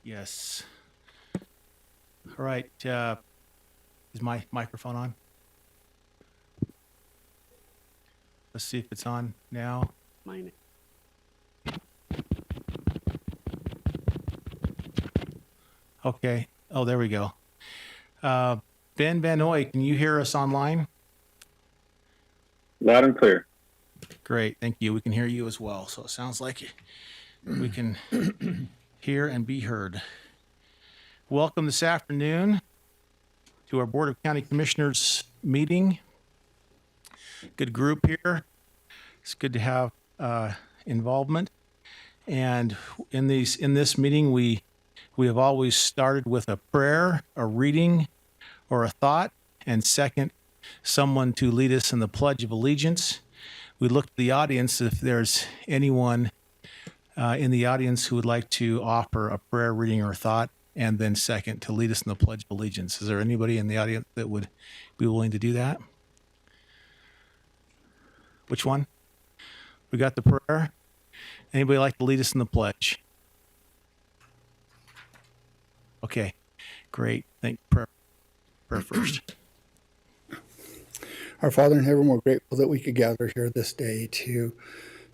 Yes. All right. Is my microphone on? Let's see if it's on now. Mine. Okay. Oh, there we go. Ben Van Noy, can you hear us online? Loud and clear. Great. Thank you. We can hear you as well. So it sounds like we can hear and be heard. Welcome this afternoon to our Board of County Commissioners meeting. Good group here. It's good to have involvement. And in this meeting, we have always started with a prayer, a reading, or a thought, and second, someone to lead us in the Pledge of Allegiance. We look to the audience if there's anyone in the audience who would like to offer a prayer, reading, or thought, and then second, to lead us in the Pledge of Allegiance. Is there anybody in the audience that would be willing to do that? Which one? We got the prayer. Anybody like to lead us in the pledge? Okay, great. Thank prayer first. Our Father in heaven, we're grateful that we could gather here this day to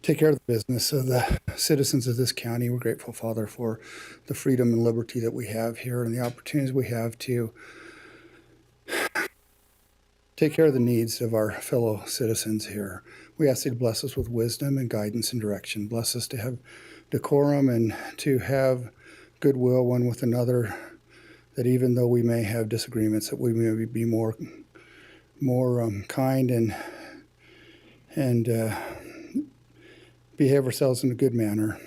take care of the business of the citizens of this county. We're grateful, Father, for the freedom and liberty that we have here and the opportunities we have to take care of the needs of our fellow citizens here. We ask you to bless us with wisdom and guidance and direction. Bless us to have decorum and to have goodwill one with another, that even though we may have disagreements, that we may be more kind and behave ourselves in a good manner.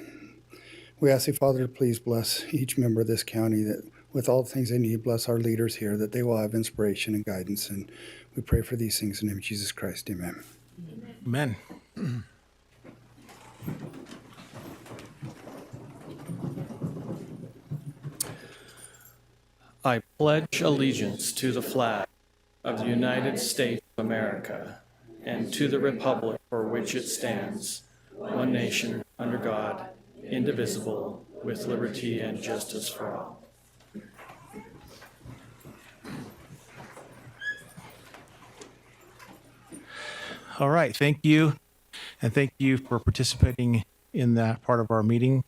We ask you, Father, to please bless each member of this county, that with all the things they need, bless our leaders here, that they will have inspiration and guidance. And we pray for these things in the name of Jesus Christ. Amen. Amen. I pledge allegiance to the flag of the United States of America and to the republic for which it stands, one nation, under God, indivisible, with liberty and justice for all. All right, thank you. And thank you for participating in that part of our meeting.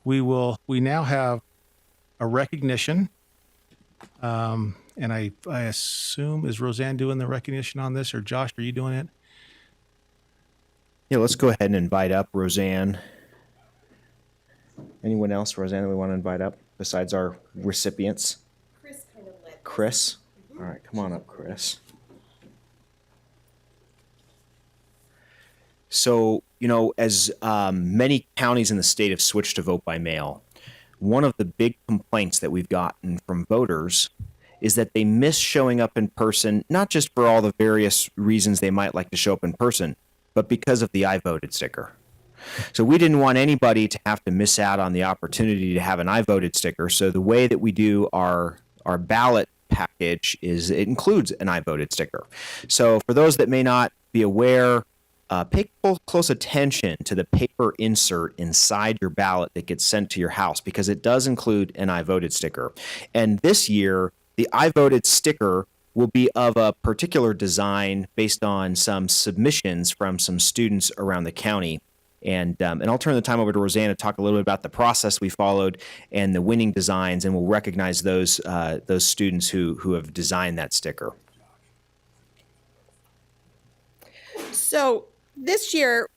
We now have a recognition. And I assume, is Roseanne doing the recognition on this, or Josh, are you doing it? Yeah, let's go ahead and invite up Roseanne. Anyone else, Roseanne, that we want to invite up besides our recipients? Chris kind of led. Chris? All right, come on up, Chris. So, as many counties in the state have switched to vote by mail, one of the big complaints that we've gotten from voters is that they miss showing up in person, not just for all the various reasons they might like to show up in person, but because of the I voted sticker. So we didn't want anybody to have to miss out on the opportunity to have an I voted sticker. So the way that we do our ballot package is it includes an I voted sticker. So for those that may not be aware, pay close attention to the paper insert inside your ballot that gets sent to your house, because it does include an I voted sticker. And this year, the I voted sticker will be of a particular design based on some submissions from some students around the county. And I'll turn the time over to Roseanne to talk a little bit about the process we followed and the winning designs, and we'll recognize those students who have designed that sticker. So this year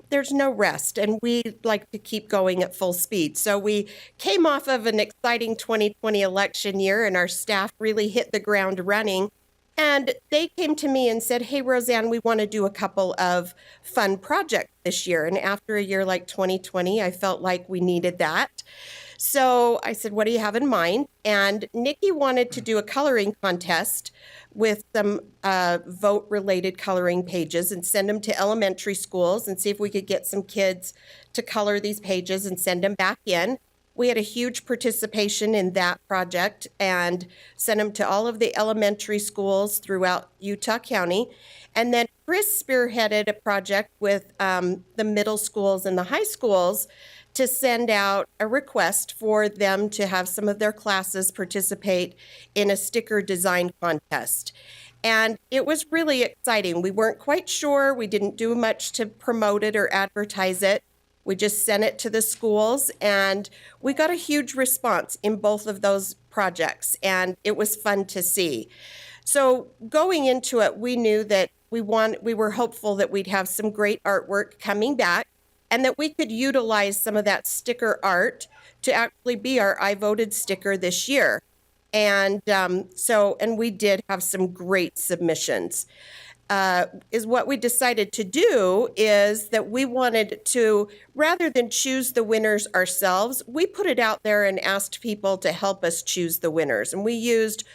there's no rest, and we like to keep going at full speed. So we came off of an exciting 2020 election year, and our staff really hit the ground running. And they came to me and said, "Hey, Roseanne, we want to do a couple of fun projects this year." And after a year like 2020, I felt like we needed that. So I said, "What do you have in mind?" And Nikki wanted to do a coloring contest with some vote-related coloring pages and send them to elementary schools and see if we could get some kids to color these pages and send them back in. We had a huge participation in that project and sent them to all of the elementary schools throughout Utah County. And then Chris spearheaded a project with the middle schools and the high schools to send out a request for them to have some of their classes participate in a sticker design contest. And it was really exciting. We weren't quite sure. We didn't do much to promote it or advertise it. We just sent it to the schools, and we got a huge response in both of those projects, and it was fun to see. So going into it, we knew that we were hopeful that we'd have some great artwork coming back, and that we could utilize some of that sticker art to actually be our I Voted sticker this year. And and we did have some great submissions. Is what we decided to do is that we wanted to, rather than choose the winners ourselves, we put it out there and asked people to help us choose the winners. And we used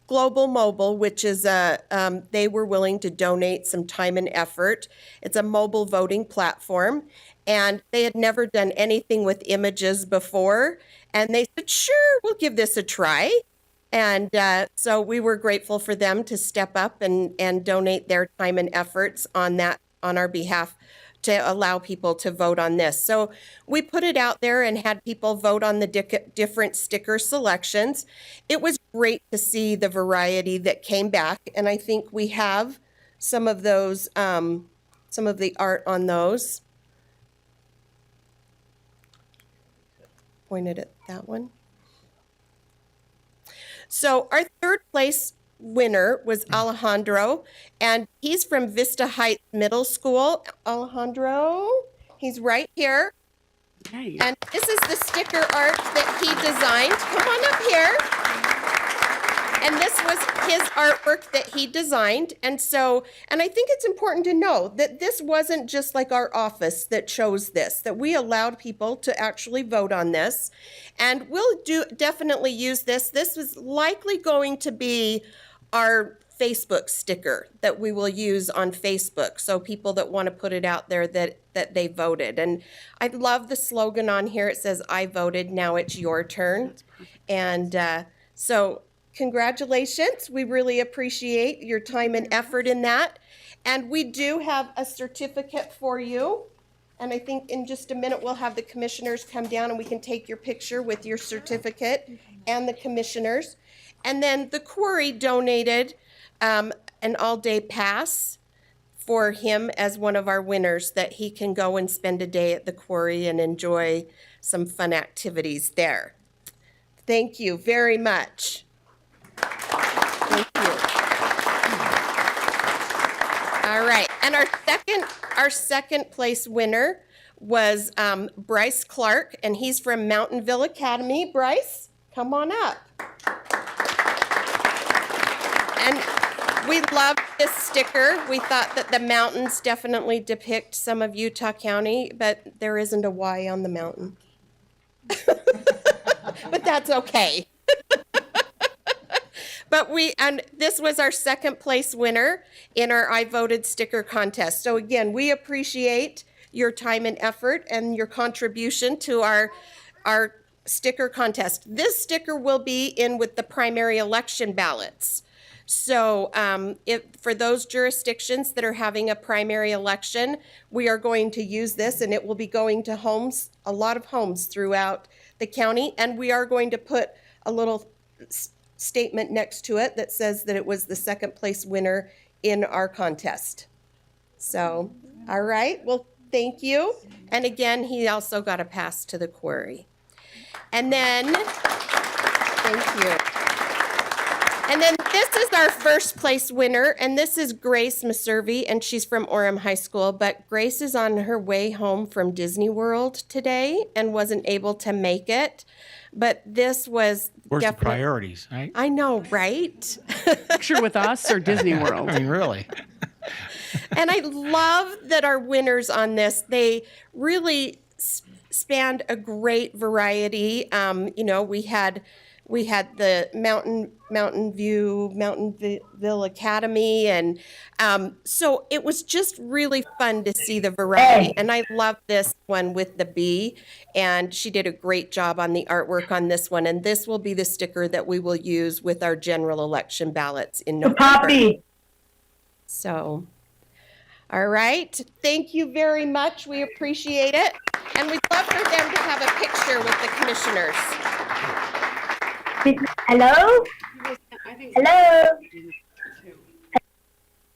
Global Mobile, which is they were willing to donate some time and effort. It's a mobile voting platform, and they had never done anything with images before. And they said, sure, we'll give this a try. And so we were grateful for them to step up and donate their time and efforts on our behalf to allow people to vote on this. So we put it out there and had people vote on the different sticker selections. It was great to see the variety that came back, and I think we have some of those, some of the art on those. Pointed at that one. So our third place winner was Alejandro, and he's from Vista Heights Middle School. Alejandro, he's right here. Hey. And this is the sticker art that he designed. Come on up here. And this was his artwork that he designed. And I think it's important to know that this wasn't just like our office that chose this, that we allowed people to actually vote on this. And we'll definitely use this. This is likely going to be our Facebook sticker that we will use on Facebook. So people that want to put it out there that they voted. And I love the slogan on here. It says, I voted, now it's your turn. And so congratulations. We really appreciate your time and effort in that. And we do have a certificate for you. And I think in just a minute, we'll have the commissioners come down and we can take your picture with your certificate and the commissioners. And then the quarry donated an all-day pass for him as one of our winners, that he can go and spend a day at the quarry and enjoy some fun activities there. Thank you very much. Thank you. All right, and our second place winner was Bryce Clark, and he's from Mountainville Academy. Bryce, come on up. And we loved this sticker. We thought that the mountains definitely depict some of Utah County, but there isn't a Y on the mountain. But that's okay. And this was our second place winner in our I Voted sticker contest. So again, we appreciate your time and effort and your contribution to our sticker contest. This sticker will be in with the primary election ballots. So for those jurisdictions that are having a primary election, we are going to use this, and it will be going to homes, a lot of homes throughout the county. And we are going to put a little statement next to it that says that it was the second place winner in our contest. So, all right, well, thank you. And again, he also got a pass to the quarry. And then, thank you. And then this is our first place winner, and this is Grace Maservi, and she's from Orem High School, but Grace is on her way home from Disney World today and wasn't able to make it. But this was Where's the priorities, right? I know, right? Picture with us or Disney World? I mean, really. And I love that our winners on this, they really spanned a great variety. We had we had the Mountainville Academy, and so it was just really fun to see the variety. And I love this one with the bee, and she did a great job on the artwork on this one. And this will be the sticker that we will use with our general election ballots in November. So, all right. Thank you very much. We appreciate it. And we'd love for them to have a picture with the commissioners. Hello? I think Hello?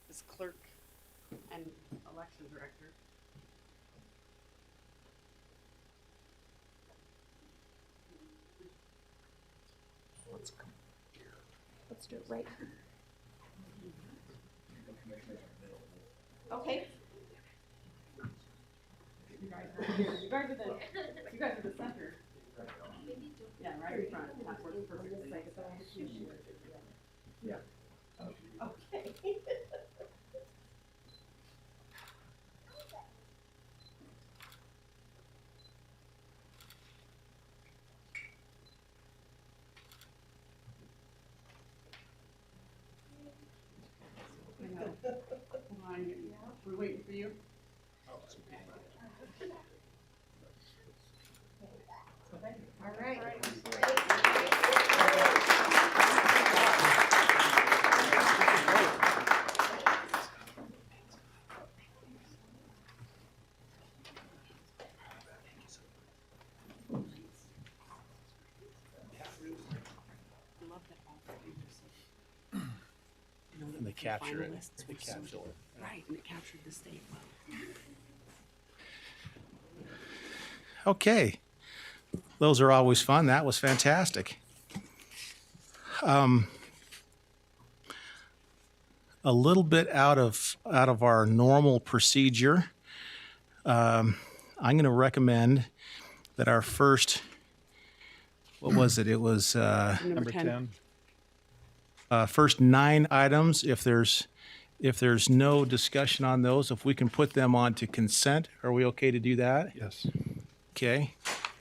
as clerk and election director. Let's do it right. Okay. You guys are the center. Yeah, right in front. That works perfectly. Okay. Hold on. We're waiting for you. All right. And they capture it. Finalists They were so- capture it. Right, and it captured the state well. Okay. Those are always fun. That was fantastic. A little bit out of our normal procedure. I'm going to recommend that our first, what was it? It was Number 10. first 9 items. If there's no discussion on those, if we can put them on to consent, are we okay to do that? Yes. Okay.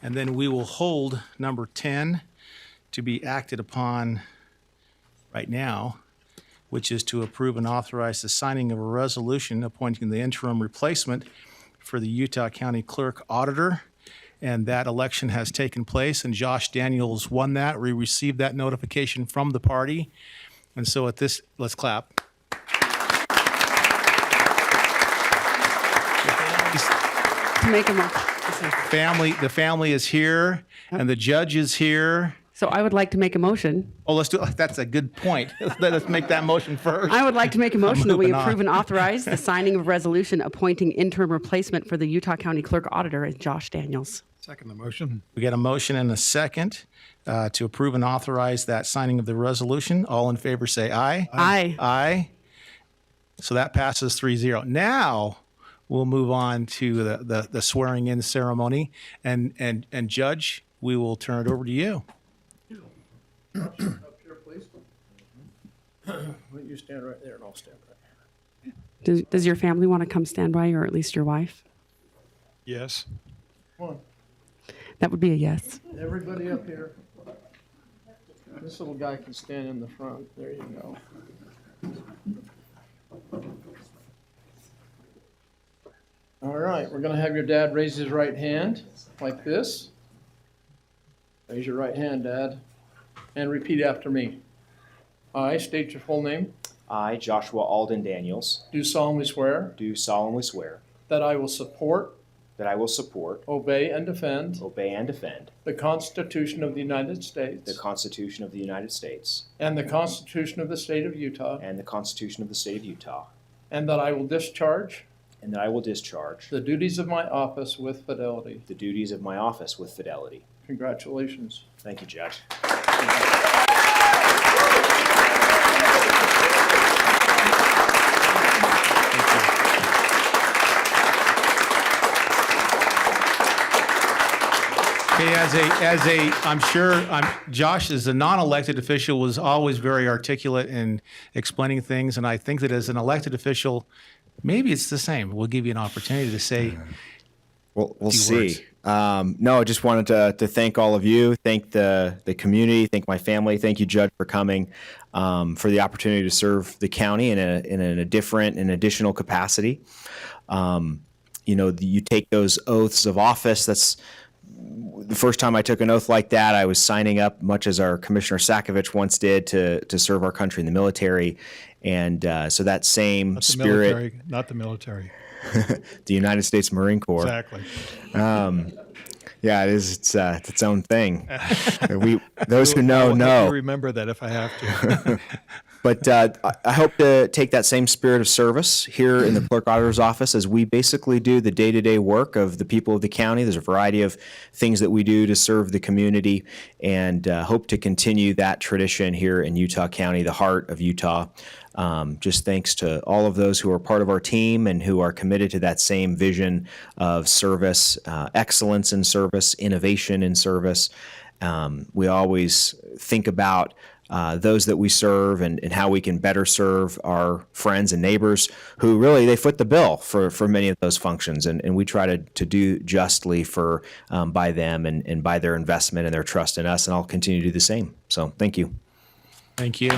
And then we will hold number 10 to be acted upon right now, which is to approve and authorize the signing of a resolution appointing the interim replacement for the Utah County Clerk Auditor. And that election has taken place, and Josh Daniels won that. We received that notification from the party. And so at this, let's clap. To make a motion. The family is here, and the judge is here. So I would like to make a motion. Oh, let's do, that's a good point. Let's make that motion first. I would like to make a motion that we moving on. approve and authorize the signing of a resolution appointing interim replacement for the Utah County Clerk Auditor as Josh Daniels. Second the motion. We got a motion and a second to approve and authorize that signing of the resolution. All in favor say aye. Aye. Aye. So that passes 3-0. Now we'll move on to the swearing in ceremony. And Judge, we will turn it over to you. Up here, please. Why don't you stand right there and I'll stand right here. Does your family want to come stand by, or at least your wife? Yes. Come on, That would be a yes. everybody up here. This little guy can stand in the front. There you go. All right, we're going to have your dad raise his right hand like this. Raise your right hand, Dad, and repeat after me. I state your full name. I, Joshua Alden Daniels, Do solemnly swear do solemnly swear that I will support, that I will support, obey, and defend obey, and defend the Constitution of the United States the Constitution of the United States and the Constitution of the State of Utah, and the Constitution of the State of Utah, and that I will discharge and that I will discharge the duties of my office with fidelity. the duties of my office with fidelity. Congratulations. Thank you, Judge. Okay, Josh, as a non-elected official, was always very articulate in explaining things, and I think that as an elected official, maybe it's the same. We'll give you an opportunity to say We'll few see. words. No, I just wanted to thank all of you, thank the community, thank my family, thank you, Judge, for coming, for the opportunity to serve the county in a different and additional capacity. You take those oaths of office. That's the first time I took an oath like that. I was signing up, much as our Commissioner Sakovich once did, to serve our country in the military, and so that same Not the spirit, military, not the military. the United States Marine Corps. Exactly. Yeah, it is. It's its own thing. Those who know I'll help know. you remember that if I have to. But I hope to take that same spirit of service here in the clerk auditor's office as we basically do the day-to-day work of the people of the county. There's a variety of things that we do to serve the community, and hope to continue that tradition here in Utah County, the heart of Utah. Just thanks to all of those who are part of our team and who are committed to that same vision of service, excellence in service, innovation in service. We always think about those that we serve and how we can better serve our friends and neighbors who really, they foot the bill for many of those functions. And we try to do justly for by them and by their investment and their trust in us. And I'll continue to do the same. So thank you. Thank you.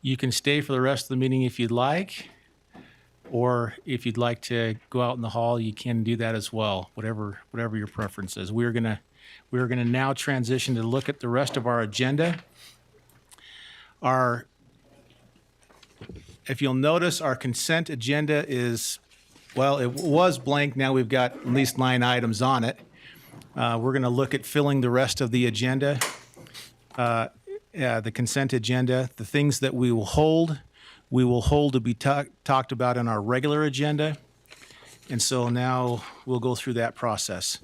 You can stay for the rest of the meeting if you'd like, or if you'd like to go out in the hall, you can do that as well, whatever your preference is. We're gonna now transition to look at the rest of our agenda. If you'll notice, our consent agenda is, well, it was blank. Now we've got at least 9 items on it. We're gonna look at filling the rest of the agenda. The consent agenda, the things that we will hold to be talked about in our regular agenda. And so now we'll go through that process.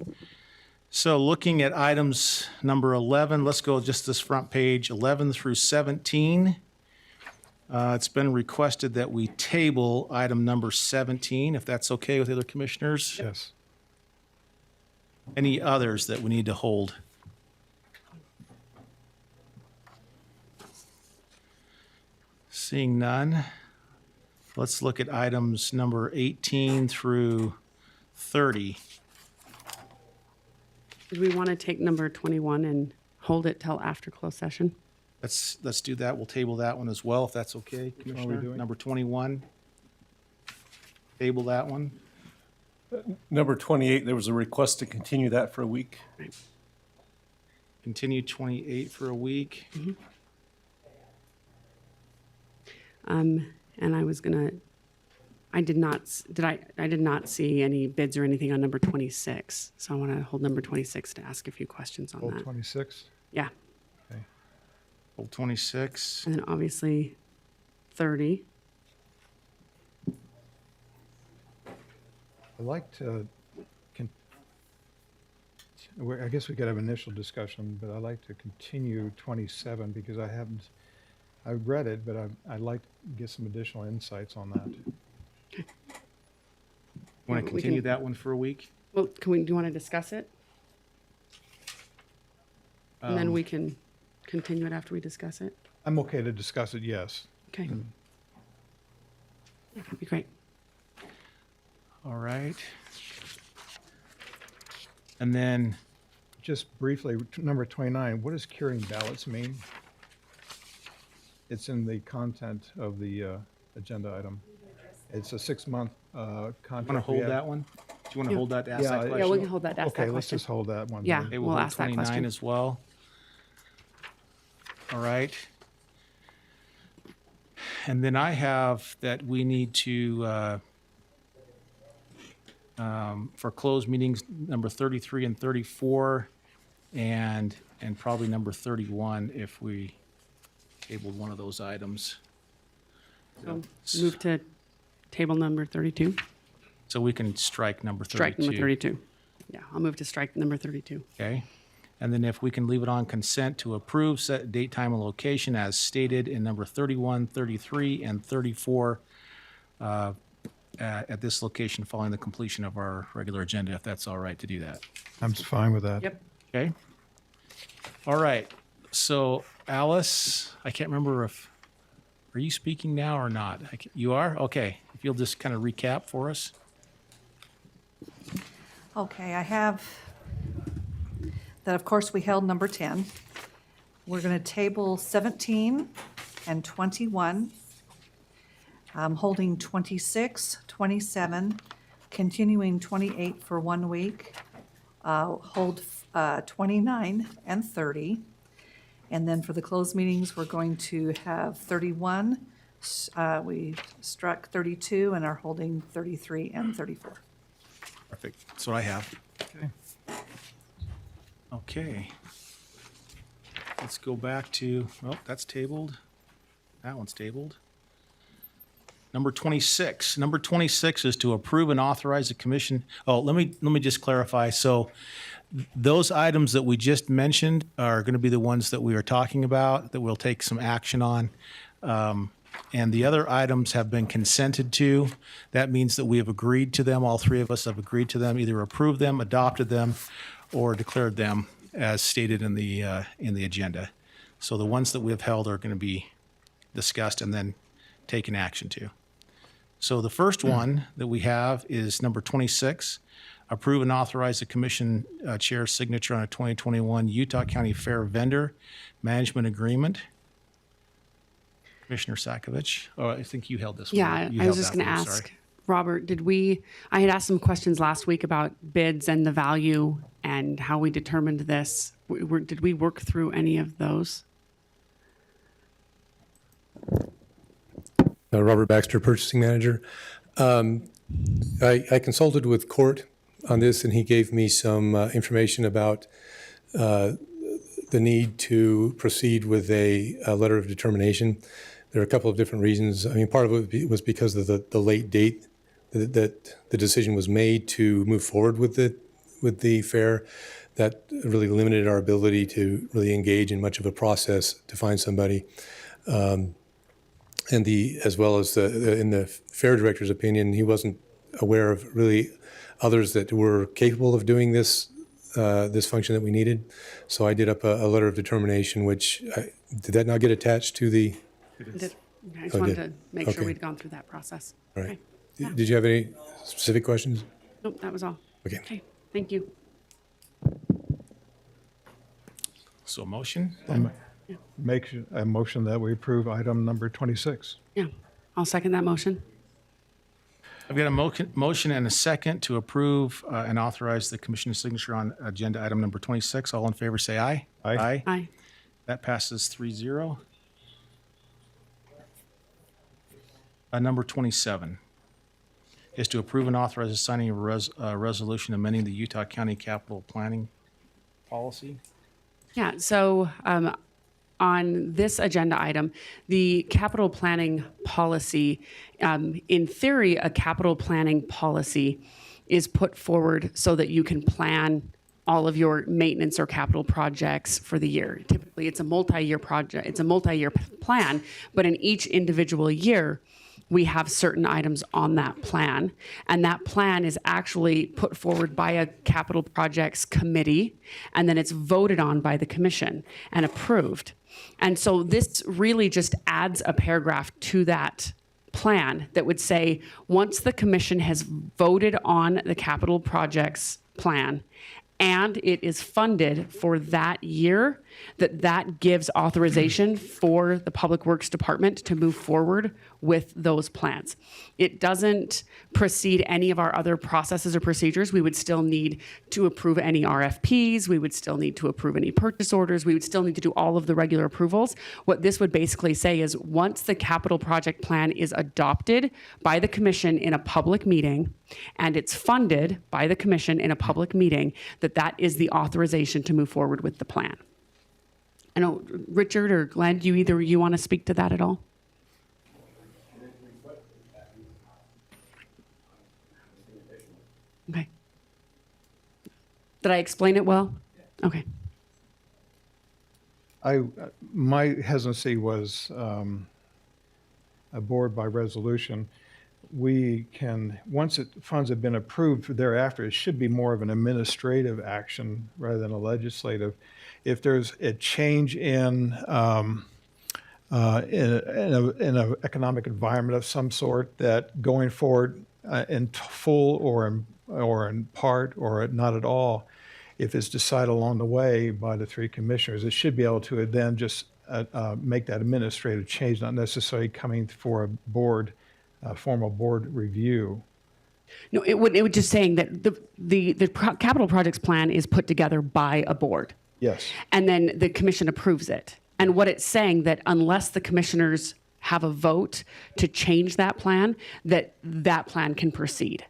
So looking at items number 11, let's go just this front page, 11 through 17. It's been requested that we table item number 17, if that's okay with the other commissioners. Yes. Any others that we need to hold? Seeing none, let's look at items number 18 through 30. Do we want to take number 21 and hold it till after closed session? Let's do that. We'll table that one as well, if that's okay, Commissioner. doing? Number 21. Table that one. Number 28, there was a request to continue that for a week. Continue 28 for a week. And I was gonna, I did not see any bids or anything on number 26. So I want to hold number 26 to ask a few questions on Hold that. 26. Yeah. Okay. Hold 26. And then obviously 30. I'd like to, I guess we could have initial discussion, but I'd like to continue 27 because I've read it, but I'd like to get some additional insights on that. Want Yeah, to we continue can- that one for a week? Well, do you want to discuss it? And then we can continue it after we discuss it? I'm okay to discuss it, yes. Okay. Yeah, that'd be great. All right. And then, Just briefly, number 29, what does curing ballots mean? It's in the content of the agenda item. It's a 6-month contract. want to hold we have. that one? Do you want to Yeah. hold that to ask Yeah, that yeah, question? Yeah, we can hold that to ask Okay, that let's question. just hold that one. Yeah. Okay, We'll hold ask that 29 question. as well. All right. And then I have that we need to, for closed meetings, number 33 and 34, and probably number 31 if we tabled one of those items. So move to table number 32. So we can strike number 32. Strike number 32. Yeah, I'll move to strike number 32. Okay. And then if we can leave it on consent to approve set date, time, and location as stated in number 31, 33, and 34 at this location following the completion of our regular agenda, if that's all right to do that. I'm fine with that. Yep. Okay? All right. So Alice, I can't remember if are you speaking now or not? You are? Okay. If you'll just kind of recap for us. Okay, I have that, of course, we held number 10. We're going to table 17 and 21. Holding 26, 27, continuing 28 for 1 week. Hold 29 and 30. And then for the closed meetings, we're going to have 31. We struck 32 and are holding 33 and 34. Perfect. That's what I have. Okay. Let's go back to, oh, that's tabled. That one's tabled. Number 26. Number 26 is to approve and authorize the commission. Oh, let me just clarify. So those items that we just mentioned are going to be the ones that we are talking about, that we'll take some action on. And the other items have been consented to. That means that we have agreed to them. All three of us have agreed to them, either approved them, adopted them, or declared them as stated in the agenda. So the ones that we have held are going to be discussed and then taken action to. So the first one that we have is number 26, approve and authorize the commission chair's signature on a 2021 Utah County Fair Vendor Management Agreement. Commissioner Sakovic, oh, I think you held this one. Yeah, You I held was just that going to one, ask, sorry. Robert, I had asked some questions last week about bids and the value and how we determined this. Did we work through any of those? Robert Baxter, purchasing manager. I consulted with Court on this, and he gave me some information about the need to proceed with a letter of determination. There are a couple of different reasons. I mean, part of it was because of the late date that the decision was made to move forward with the fair. That really limited our ability to really engage in much of a process to find somebody. And as well as in the fair director's opinion, he wasn't aware of really others that were capable of doing this function that we needed. So I did up a letter of determination, which did that not get attached to the? I just Oh, wanted did. to make sure Okay. we'd gone through that process. All right. Okay. Yeah. Did you have any specific questions? Nope, that was all. Okay. Okay, thank you. So motion? Make a motion that we approve item number 26. Yeah, I'll second that motion. I've got a motion and a second to approve and authorize the commission's signature on agenda item number 26. All in favor, say aye. Aye. Aye. That passes 3-0. Number 27 is to approve and authorize the signing of a resolution amending the Utah County Capital Planning Policy. Yeah, so on this agenda item, the capital planning policy, in theory, a capital planning policy is put forward so that you can plan all of your maintenance or capital projects for the year. Typically, it's a multi-year project, it's a multi-year plan, but in each individual year, we have certain items on that plan, and that plan is actually put forward by a capital projects committee, and then it's voted on by the commission and approved. And so this really just adds a paragraph to that plan that would say, once the commission has voted on the capital projects plan and it is funded for that year, that gives authorization for the Public Works Department to move forward with those plans. It doesn't precede any of our other processes or procedures. We would still need to approve any RFPs. We would still need to approve any purchase orders. We would still need to do all of the regular approvals. What this would basically say is once the capital project plan is adopted by the commission in a public meeting and it's funded by the commission in a public meeting, that is the authorization to move forward with the plan. I know, Richard or Glenn, do you want to speak to that at all? Okay. Did I explain it well? Okay. My hesitancy was a board by resolution. We can, once funds have been approved thereafter, it should be more of an administrative action rather than a legislative. If there's a change in in an economic environment of some sort, that going forward in full or in part or not at all, if it's decided along the way by the three commissioners, it should be able to then just make that administrative change, not necessarily coming for a formal board review. No, it would just saying that the capital projects plan is put together by a board. Yes. And then the commission approves it. And what it's saying that unless the commissioners have a vote to change that plan plan can proceed.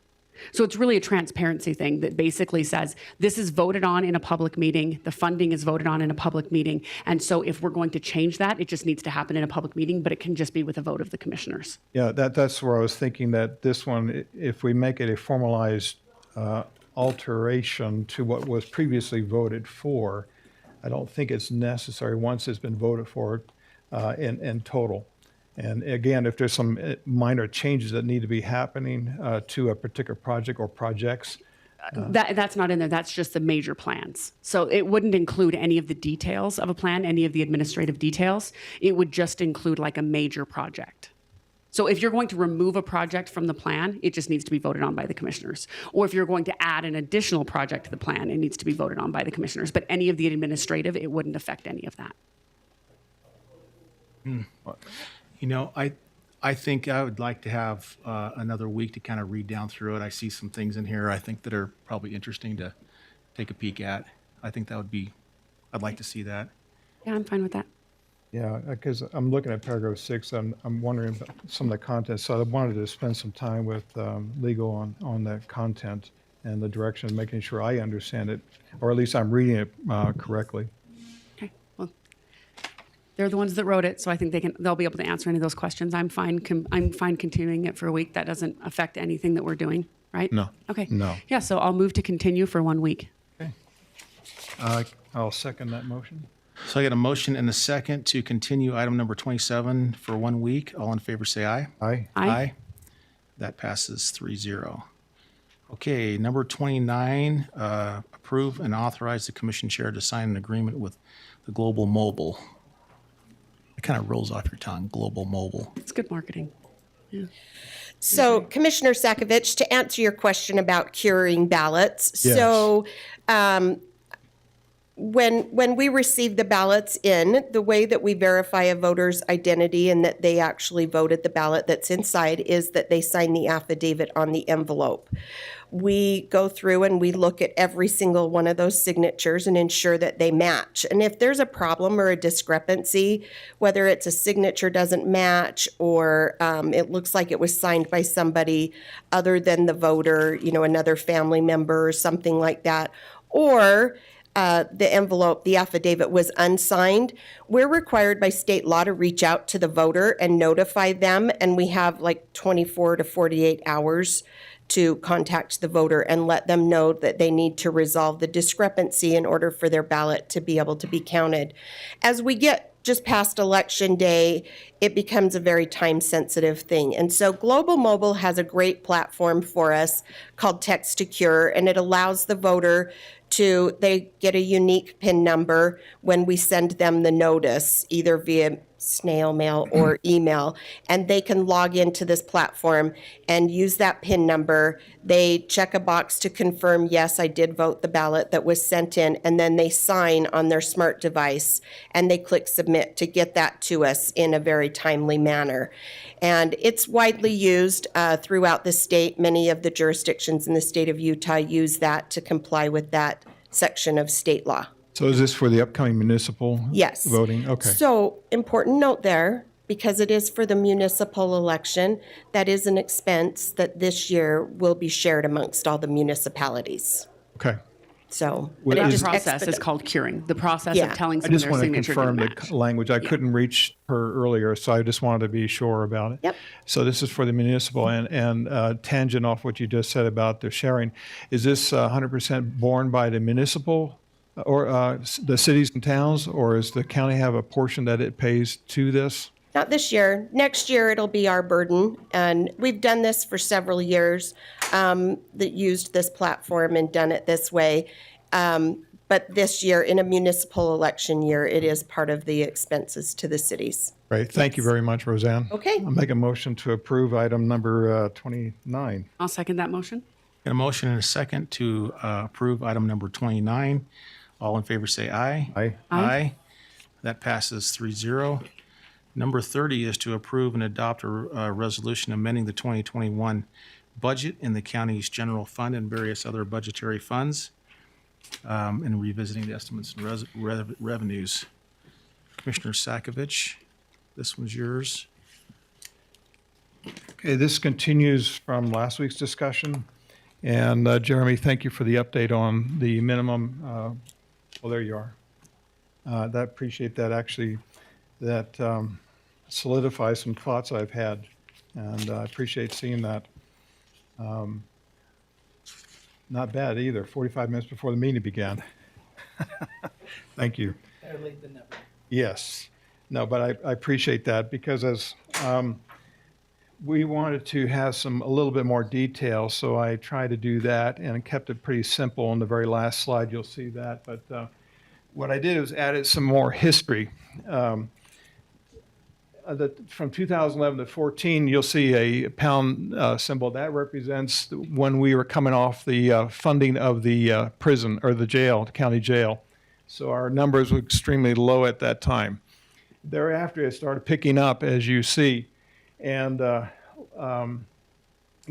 So it's really a transparency thing that basically says this is voted on in a public meeting, the funding is voted on in a public meeting. And so if we're going to change that, it just needs to happen in a public meeting, but it can just be with a vote of the commissioners. Yeah, that's where I was thinking that this one, if we make it a formalized alteration to what was previously voted for, I don't think it's necessary once it's been voted for in total. And again, if there's some minor changes that need to be happening to a particular project or projects. That's not in there. That's just the major plans. So it wouldn't include any of the details of a plan, any of the administrative details. It would just include like a major project. So if you're going to remove a project from the plan, it just needs to be voted on by the commissioners. Or if you're going to add an additional project to the plan, it needs to be voted on by the commissioners. But any of the administrative, it wouldn't affect any of that. You know, I think I would like to have another week to kind of read down through it. I see some things in here I think that are probably interesting to take a peek at. I think that would be, I'd like to see that. Yeah, I'm fine with that. Yeah, because I'm looking at paragraph 6. I'm wondering about some of the content. So I wanted to spend some time with legal on that content and the direction, making sure I understand it, or at least I'm reading it correctly. Okay. Well, they're the ones that wrote it, so I think they'll be able to answer any of those questions. I'm fine continuing it for a week. That doesn't affect anything that we're doing, right? No. Okay. No. Yeah, so I'll move to continue for 1 week. Okay. I'll second that motion. So I got a motion and a second to continue item number 27 for 1 week. All in favor, say aye. Aye. Aye. That passes 3-0. Okay, number 29, approve and authorize the commission chair to sign an agreement with the Global Mobile. It kind of rolls off your tongue, Global Mobile. It's good marketing. So, Commissioner Sakovic, to answer your question about curing ballots, Yes. so when we receive the ballots in, the way that we verify a voter's identity and that they actually voted the ballot that's inside is that they sign the affidavit on the envelope. We go through and we look at every single one of those signatures and ensure that they match. And if there's a problem or a discrepancy, whether it's a signature doesn't match or it looks like it was signed by somebody other than the voter, you know, another family member or something like that, or the envelope, the affidavit was unsigned, we're required by state law to reach out to the voter and notify them. And we have like 24 to 48 hours to contact the voter and let them know that they need to resolve the discrepancy in order for their ballot to be able to be counted. As we get just past Election Day, it becomes a very time-sensitive thing. And so Global Mobile has a great platform for us called Text to Cure, and it allows the voter they get a unique PIN number when we send them the notice, either via snail mail or email, and they can log into this platform and use that PIN number. They check a box to confirm, yes, I did vote the ballot that was sent in, and then they sign on their smart device and they click submit to get that to us in a very timely manner. And it's widely used throughout the state. Many of the jurisdictions in the state of Utah use that to comply with that section of state law. So is this for the upcoming municipal Yes. voting? Okay. So, important note there, because it is for the municipal election, that is an expense that this year will be shared amongst all the municipalities. Okay. So, Well, it That just process is expedite- called curing. The process Yeah. of telling I someone just their want to signature confirm didn't the match. language. I couldn't reach her earlier, so I just wanted to be sure about it. Yep. So this is for the municipal, and tangent off what you just said about the sharing. Is this 100% borne by the municipal or the cities and towns, or does the county have a portion that it pays to this? Not this year. Next year, it'll be our burden. And we've done this for several years, that used this platform and done it this way. But this year, in a municipal election year, it is part of the expenses to the cities. Great. Thank you very much, Roseanne. Okay. I'll make a motion to approve item number 29. I'll second that motion. Got a motion and a second to approve item number 29. All in favor say aye. Aye. Aye. That passes 3-0. Number 30 is to approve and adopt a resolution amending the 2021 budget in the county's general fund and various other budgetary funds, and revisiting the estimates and revenues. Commissioner Sakovic, this one's yours. Okay, this continues from last week's discussion. And Jeremy, thank you for the update on the minimum. Well, there you are. Appreciate that. Actually, that solidifies some thoughts I've had, and I appreciate seeing that. Not bad either. 45 minutes before the meeting began. Thank you. Better late than never. Yes. No, but I appreciate that because as we wanted to have a little bit more detail, so I tried to do that and kept it pretty simple. On the very last slide, you'll see that. But what I did was added some more history. From 2011 to 14, you'll see a pound symbol. That represents when we were coming off the funding of the prison or the jail, the county jail. So our numbers were extremely low at that time. Thereafter, it started picking up, as you see. And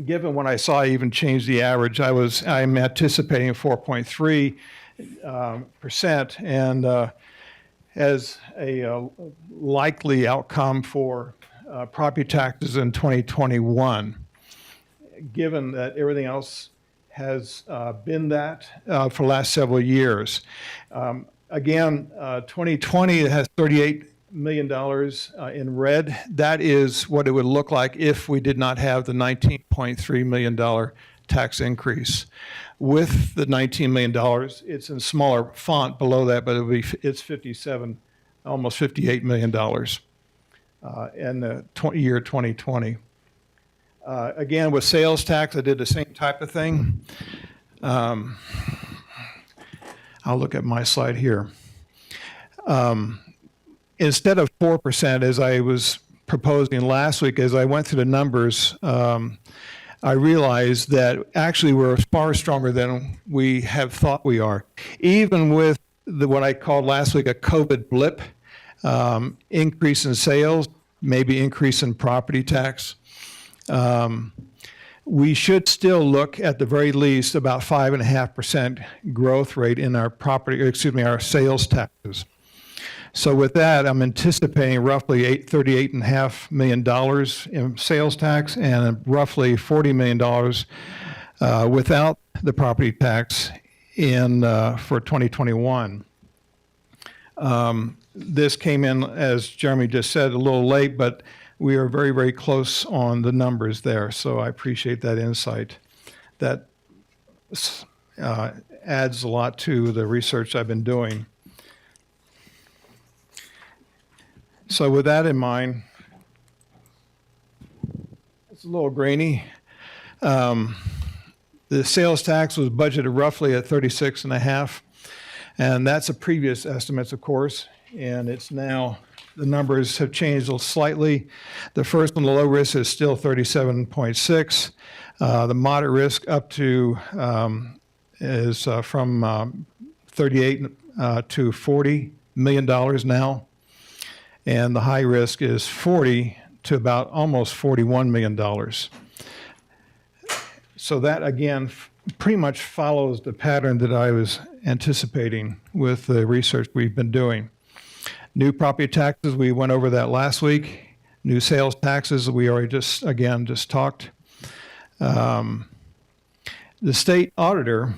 given what I saw, I even changed the average. I'm anticipating 4.3%, and as a likely outcome for property taxes in 2021, given that everything else has been that for the last several years. Again, 2020 has $38 million in red. That is what it would look like if we did not have the $19.3 million tax increase. With the $19 million, it's in smaller font below that, but it's 57, almost $58 million in the year 2020. Again, with sales tax, I did the same type of thing. I'll look at my slide here. Instead of 4%, as I was proposing last week, as I went through the numbers, I realized that actually we're far stronger than we have thought we are. Even with what I called last week a COVID blip, increase in sales, maybe increase in property tax, we should still look at the very least about 5.5% growth rate in our our sales taxes. So with that, I'm anticipating roughly $38.5 million in sales tax and roughly $40 million without the property tax for 2021. This came in, as Jeremy just said, a little late, but we are very, very close on the numbers there. So I appreciate that insight. That adds a lot to the research I've been doing. So with that in mind, it's a little grainy. The sales tax was budgeted roughly at 36.5, and that's a previous estimates, of course, and it's now, the numbers have changed slightly. The first one, the low risk, is still 37.6. The moderate risk up to is from 38 to $40 million now. And the high risk is 40 to about almost $41 million. So that, again, pretty much follows the pattern that I was anticipating with the research we've been doing. New property taxes, we went over that last week. New sales taxes, we already just talked. The state auditor,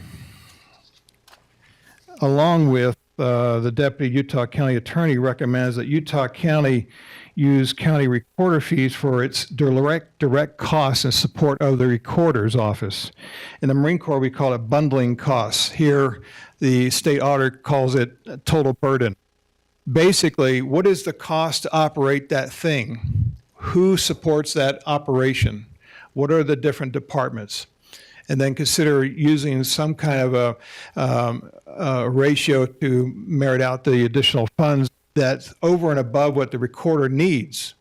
along with the Deputy Utah County Attorney, recommends that Utah County use county recorder fees for its direct costs in support of the recorder's office. In the Marine Corps, we call it bundling costs. Here, the state auditor calls it total burden. Basically, what is the cost to operate that thing? Who supports that operation? What are the different departments? And then consider using some kind of a ratio to merit out the additional funds that's over and above what the recorder needs.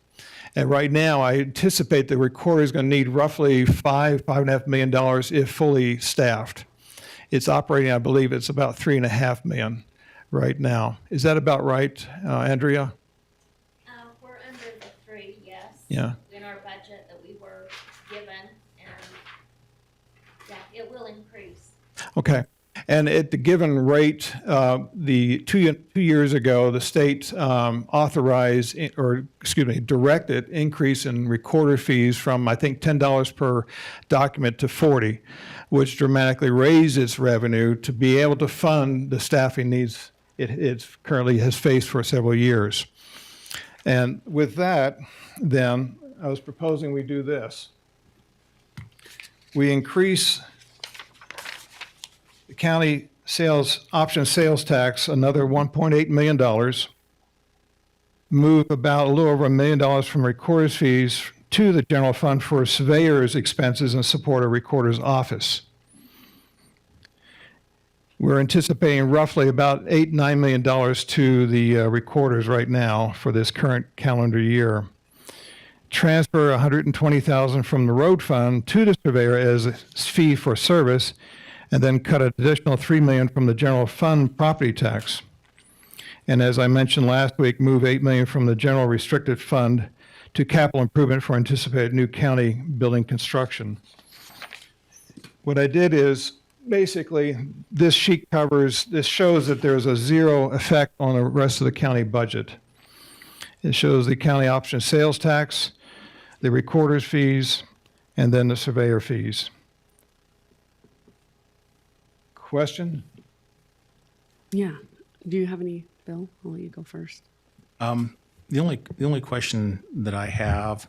And right now, I anticipate the recorder is going to need roughly $5.5 million if fully staffed. It's operating, I believe it's about $3.5 million right now. Is that about right, Andrea? We're under the 3, yes. Yeah. In our budget that we were given, and yeah, it will increase. Okay. And at the given rate, the two years ago, the state authorized, directed increase in recorder fees from, I think, $10 per document to $40, which dramatically raised its revenue to be able to fund the staffing needs it currently has faced for several years. And with that, then, I was proposing we do this. We increase the county option sales tax another $1.8 million, move about a little over $1 million from recorder's fees to the general fund for surveyor's expenses and support of recorder's office. We're anticipating roughly about $9 million to the recorders right now for this current calendar year. Transfer $120,000 from the road fund to the surveyor as a fee for service, and then cut an additional $3 million from the general fund property tax. And as I mentioned last week, move $8 million from the general restricted fund to capital improvement for anticipated new county building construction. What I did is, basically, this sheet shows that there's a zero effect on the rest of the county budget. It shows the county option sales tax, the recorder's fees, and then the surveyor fees. Question? Yeah. Do you have any, Bill? I'll let you go first. The only question that I have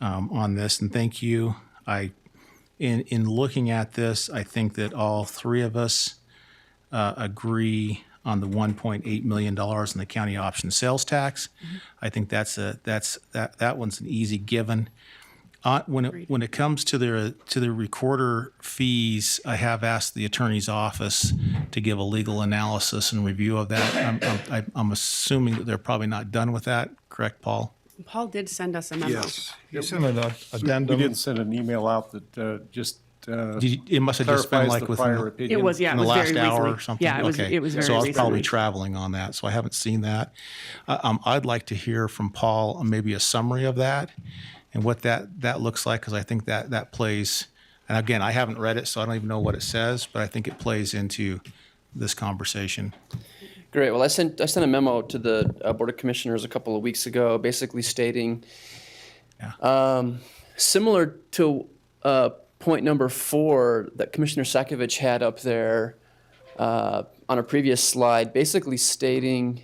on this, and thank you, in looking at this, I think that all three of us agree on the $1.8 million in the county option sales tax. Mm-hmm. I think that one's an easy given. When it comes to the recorder fees, I have asked the attorney's office to give a legal analysis and review of that. I'm assuming that they're probably not done with that. Correct, Paul? Paul did send us a memo. Yes. You sent an addendum. We didn't send an email out that just It must have just been clarifies like the within prior opinion. It was, yeah, in it the was last very hour recently. or something? Yeah, it was Okay. very So I was recently. probably traveling on that, so I haven't seen that. I'd like to hear from Paul maybe a summary of that and what that looks like, because I think that plays, and again, I haven't read it, so I don't even know what it says, but I think it plays into this conversation. Great. Well, I sent a memo to the Board of Commissioners a couple of weeks ago, basically stating, similar to point number 4 that Commissioner Sakovic had up there on a previous slide, basically stating,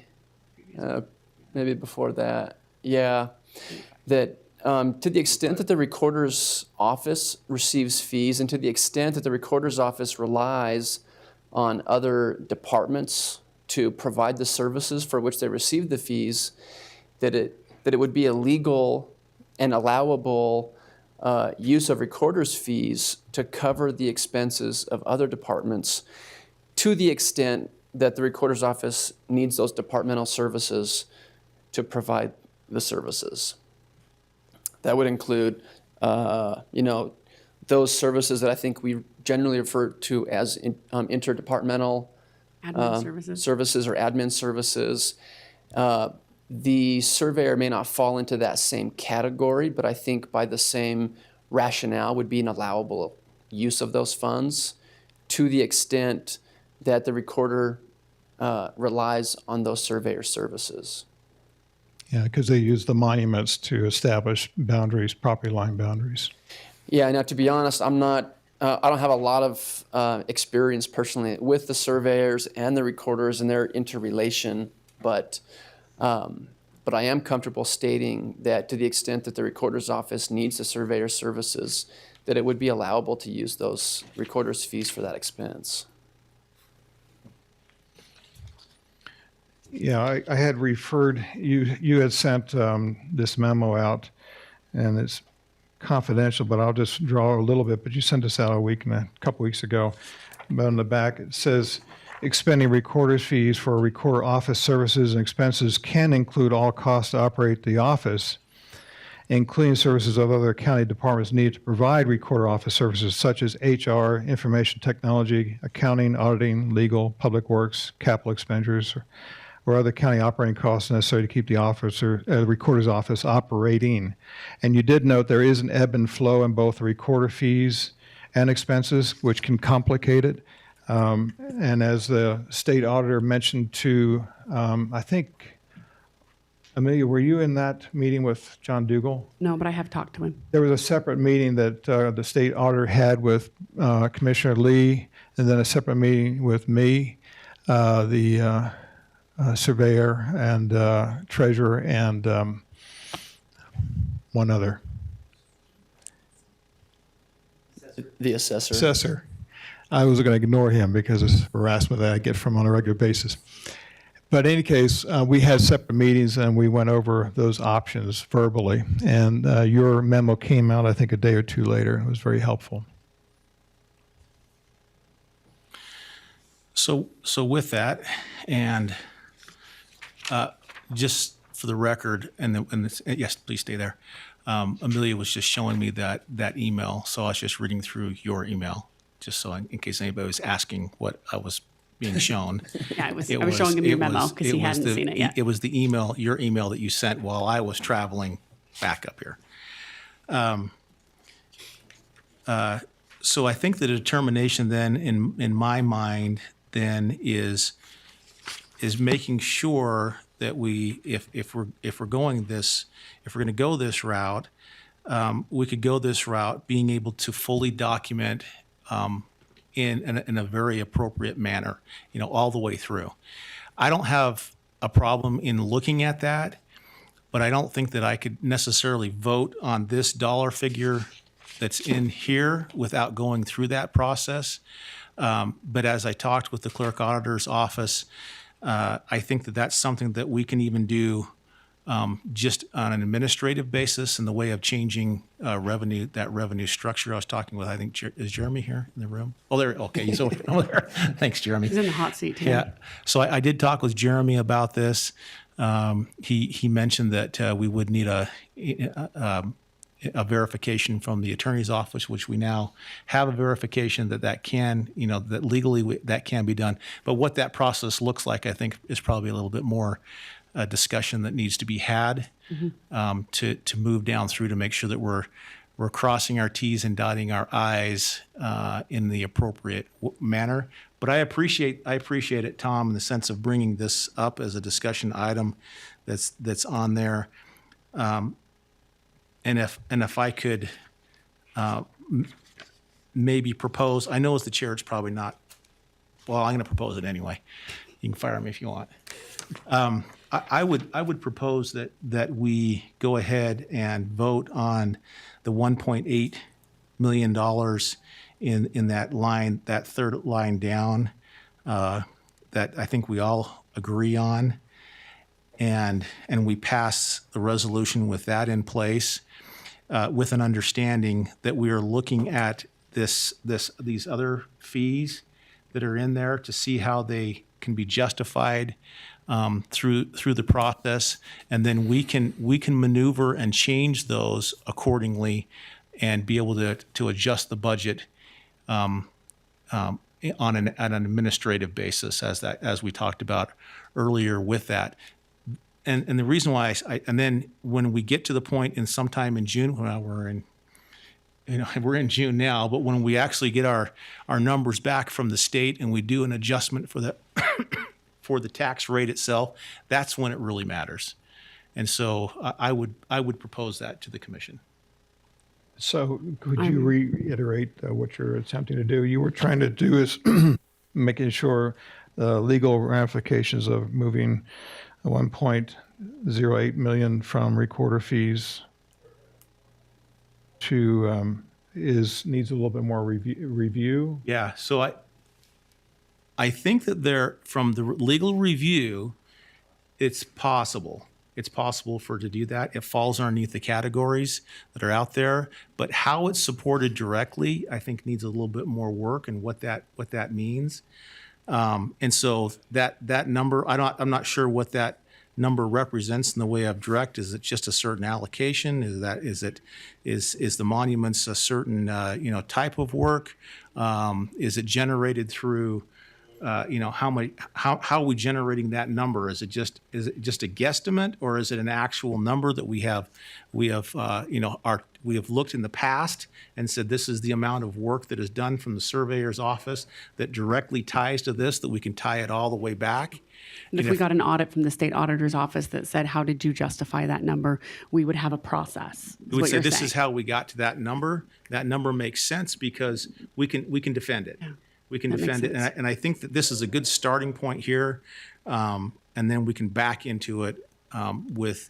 maybe before that, that to the extent that the recorder's office receives fees, and to the extent that the recorder's office relies on other departments to provide the services for which they receive the fees, that it would be a legal and allowable use of recorder's fees to cover the expenses of other departments, to the extent that the recorder's office needs those departmental services to provide the services. That would include, those services that I think we generally refer to as interdepartmental Admin services or admin services. The surveyor may not fall into that same category, but I think by the same rationale would be an allowable use of those funds to the extent that the recorder relies on those surveyor services. Yeah, because they use the monuments to establish boundaries, property line boundaries. Yeah, now to be honest, I don't have a lot of experience personally with the surveyors and the recorders and their interrelation, but I am comfortable stating that to the extent that the recorder's office needs the surveyor services, that it would be allowable to use those recorder's fees for that expense. Yeah, I had referred, you had sent this memo out, and it's confidential, but I'll just draw a little bit, but you sent us out a couple weeks ago. But on the back, it says, expending recorder's fees for recorder office services and expenses can include all costs to operate the office, including services of other county departments needed to provide recorder office services such as HR, information technology, accounting, auditing, legal, public works, capital expenditures, or other county operating costs necessary to keep the recorder's office operating. And you did note there is an ebb and flow in both the recorder fees and expenses, which can complicate it. And as the state auditor mentioned to, I think, Amelia, were you in that meeting with John Dougal? No, but I have talked to him. There was a separate meeting that the state auditor had with Commissioner Lee, and then a separate meeting with me, the surveyor and treasurer, and one other. The assessor. Assessor. I was going to ignore him because it's harassment that I get from on a regular basis. But in any case, we had separate meetings and we went over those options verbally. And your memo came out, I think, a day or two later. It was very helpful. So with that, and just for the record, yes, please stay there. Amelia was just showing me that email, so I was just reading through your email, just so in case anybody was asking what I was being shown. Yeah, I was showing him your memo because he hadn't seen it yet. It was the email, your email that you sent while I was traveling back up here. So I think the determination then, in my mind, then is making sure that if we're going this, if we're going to go this route, we could go this route, being able to fully document in a very appropriate manner, all the way through. I don't have a problem in looking at that, but I don't think that I could necessarily vote on this dollar figure that's in here without going through that process. But as I talked with the clerk auditor's office, I think that that's something that we can even do just on an administrative basis in the way of changing that revenue structure. I was talking with, I think, is Jeremy here in the room? Oh, there. Okay, he's over there. Thanks, Jeremy. He's in the hot seat, too. Yeah. So I did talk with Jeremy about this. He mentioned that we would need a verification from the attorney's office, which we now have a verification that can, that legally that can be done. But what that process looks like, I think, is probably a little bit more a discussion that needs to be had to move down through to make sure that we're crossing our T's and dotting our I's in the appropriate manner. But I appreciate it, Tom, in the sense of bringing this up as a discussion item that's on there. And if I could maybe propose, I know as the chair it's probably not, well, I'm going to propose it anyway. You can fire me if you want. I would propose that we go ahead and vote on the $1.8 million in that line, that third line down, that I think we all agree on, and we pass the resolution with that in place, with an understanding that we are looking at these other fees that are in there to see how they can be justified through the process, and then we can maneuver and change those accordingly, and be able to adjust the budget on an administrative basis, as we talked about earlier with that. And the reason why and then when we get to the point in sometime in June, well, we're in June now, but when we actually get our numbers back from the state and we do an adjustment for the for the tax rate itself, that's when it really matters. And so I would propose that to the commission. So could you reiterate what you're attempting to do? You were trying to do is making sure the legal ramifications of moving 1.08 million from recorder fees to needs a little bit more review. Yeah. So I think that from the legal review, it's possible. It's possible for it to do that. It falls underneath the categories that are out there, but how it's supported directly, I think, needs a little bit more work and what that means. And so that number, I'm not sure what that number represents in the way of direct. Is it just a certain allocation? Is the monuments a certain type of work? Is it generated through how are we generating that number? Is it just a guesstimate, or is it an actual number that we have looked in the past and said this is the amount of work that is done from the surveyor's office that directly ties to this, that we can tie it all the way back? And if we got an audit from the state auditor's office that said, how did you justify that number? We would have a process. We would say this is how we got to that number. That number makes sense because we can defend it. Yeah. We can That makes defend it, sense. and I think that this is a good starting point here, and then we can back into it with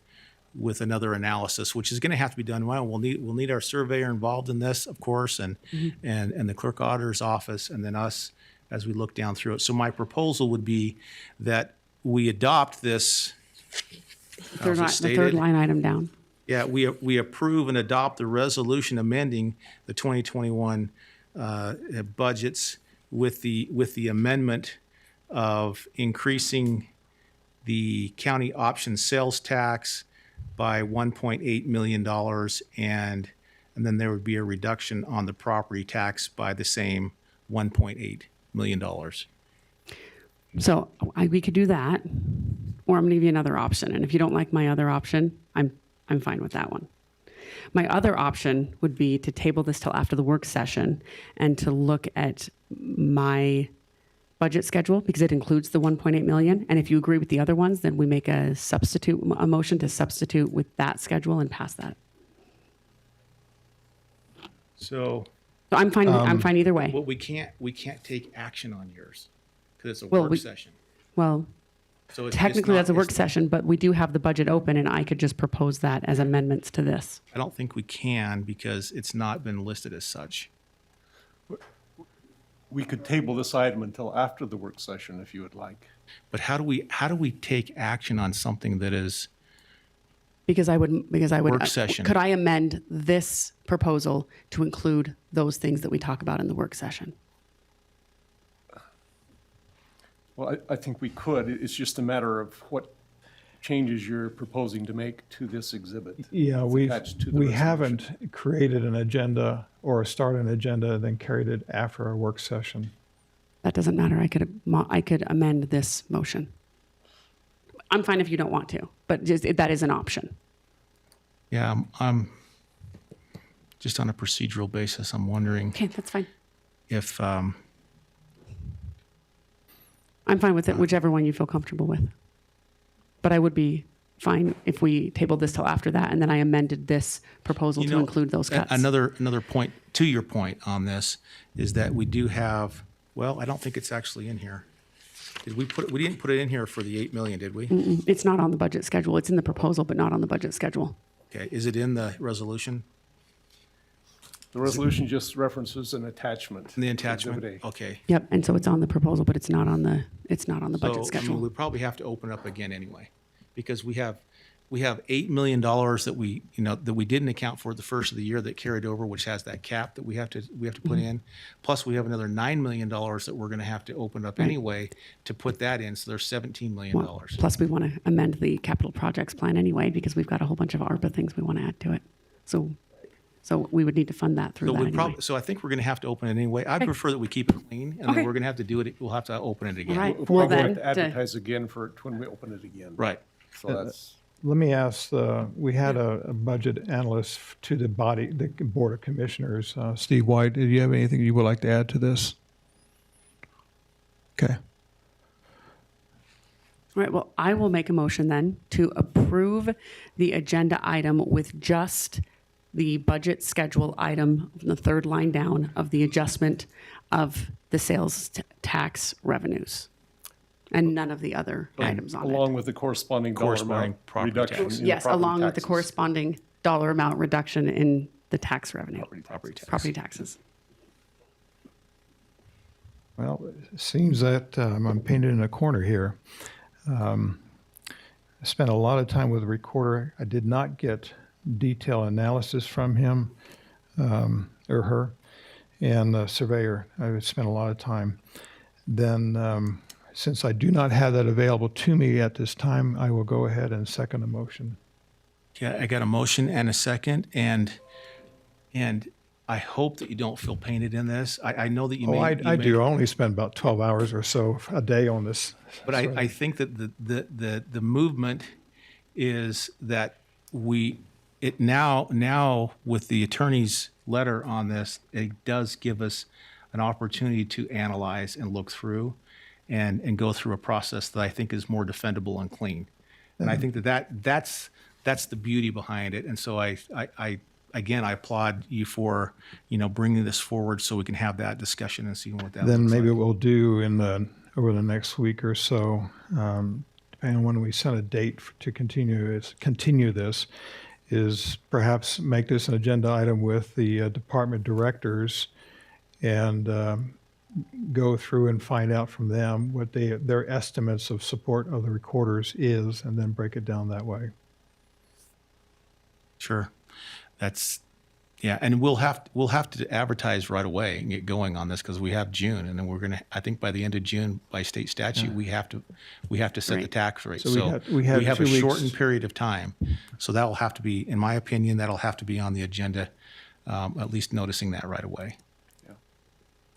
another analysis, which is going to have to be done. Well, we'll need our surveyor involved in this, of course, and the clerk auditor's office, and then us as we look down through it. So my proposal would be that we adopt this. The third line item down. Yeah, we approve and adopt the resolution amending the 2021 budgets with the amendment of increasing the county option sales tax by $1.8 million, and then there would be a reduction on the property tax by the same $1.8 million. So we could do that, or I'm going to give you another option. And if you don't like my other option, I'm fine with that one. My other option would be to table this till after the work session and to look at my budget schedule, because it includes the 1.8 million. And if you agree with the other ones, then we make a motion to substitute with that schedule and pass that. So, So I'm fine. I'm fine either way. well, we can't take action on yours because it's a Well, work we- session. Well, So it's technically not- that's a work it's- session, but we do have the budget open, and I could just propose that as amendments to this. I don't think we can because it's not been listed as such. We could table this item until after the work session if you would like. But how do we take action on something that is, Because I would. Work session. Could I amend this proposal to include those things that we talk about in the work session? Well, I think we could. It's just a matter of what changes you're proposing to make to this exhibit. Yeah, It's attached to the we resolution. haven't created an agenda or started an agenda, then carried it after our work session. That doesn't matter. I could amend this motion. I'm fine if you don't want to, but that is an option. yeah, I'm just on a procedural basis, I'm wondering Okay, that's fine. if, I'm fine with it, whichever one you feel comfortable with. But I would be fine if we tabled this till after that, and then I amended this proposal to include those cuts. Another point, to your point on this, is that we do have, well, I don't think it's actually in here. We didn't put it in here for the 8 million, did we? It's not on the budget schedule. It's in the proposal, but not on the budget schedule. Okay, is it in the resolution? The resolution just references an attachment. In the to Exhibit attachment? A. Okay. Yep, and so it's on the proposal, but it's not on the budget So, I mean, schedule. we probably have to open up again anyway, because we have $8 million that we didn't account for the first of the year that carried over, which has that cap that we have to put in. Plus, we have another $9 million that we're going to have to open up anyway to put that in. So there's $17 million. Well, plus, we want to amend the capital projects plan anyway, because we've got a whole bunch of ARPA things we want to add to it. So we would need to fund that through So that anyway. so I think we're going to have to open it anyway. I prefer that we keep it clean, and Okay. then we're going to have to do it. We'll have to open it again. All right. We'll Well, probably have then, to advertise again for it when we open it again. Right. So that's, Let me ask, we had a budget analyst to the Board of Commissioners. Steve White, do you have anything you would like to add to this? Okay. All right, well, I will make a motion then to approve the agenda item with just the budget schedule item, the third line down of the adjustment of the sales tax revenues, and none of the other items on along it. with the corresponding dollar Corresponding amount property reduction. tax. in the Yes, property along with the taxes. corresponding dollar amount reduction in the tax revenue, property taxes. Well, it seems that I'm painted in a corner here. I spent a lot of time with the recorder. I did not get detailed analysis from him or her, and the surveyor. I spent a lot of time. then since I do not have that available to me at this time, I will go ahead and second the motion. Yeah, I got a motion and a second, and I hope that you don't feel painted in this. I know that you may. Oh, you I may- do. I only spend about 12 hours or so a day on this. But I think that the movement is that now with the attorney's letter on this, it does give us an opportunity to analyze and look through and go through a process that I think is more defendable and clean. And I think that's the beauty behind it. And so I again, I applaud you for, bringing this forward so we can have that discussion and see what that Then looks maybe like. what we'll do over the next week or so, depending on when we set a date to continue this, is perhaps make this an agenda item with the department directors and go through and find out from them what their estimates of support of the recorders is, and then break it down that way. Sure. Yeah, and we'll have to advertise right away and get going on this because we have June, and then I think by the end of June, by state statute, we have to set the Right. tax rate. So we have a 2 weeks. shortened period of time. So that'll have to be, in my opinion, that'll have to be on the agenda, at least noticing that right away. Yeah.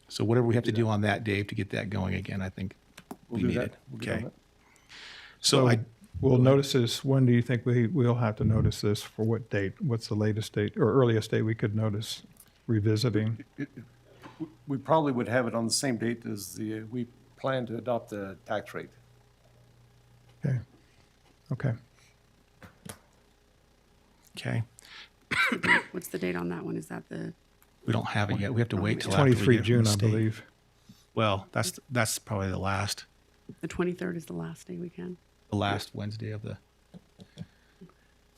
So whatever we have to do on that, Dave, to get that going again, I think We'll we do need that. it. We'll get on Okay. it. So We'll notice this. When do you think we'll have to notice this? For what date? What's the latest date or earliest date we could notice revisiting? We probably would have it on the same date as we plan to adopt the tax rate. Okay. Okay. okay, What's the date on that one? Is that the, we don't have it yet. We have to wait till after we 23 get it from June, the I state. believe. Well, that's probably the last 23rd is the last day we can? Wednesday of the.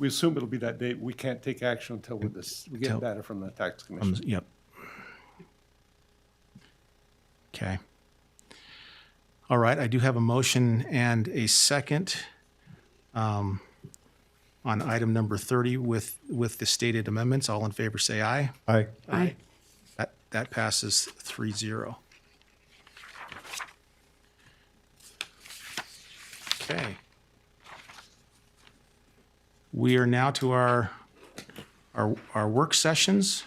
We assume it'll be that date. We can't take action until we get Until- data from the tax commission. Yep. Okay. All right, I do have a motion and a second on item number 30 with the stated amendments. All in favor, say aye. Aye. Aye. That passes 3-0. Okay. We are now to our work sessions.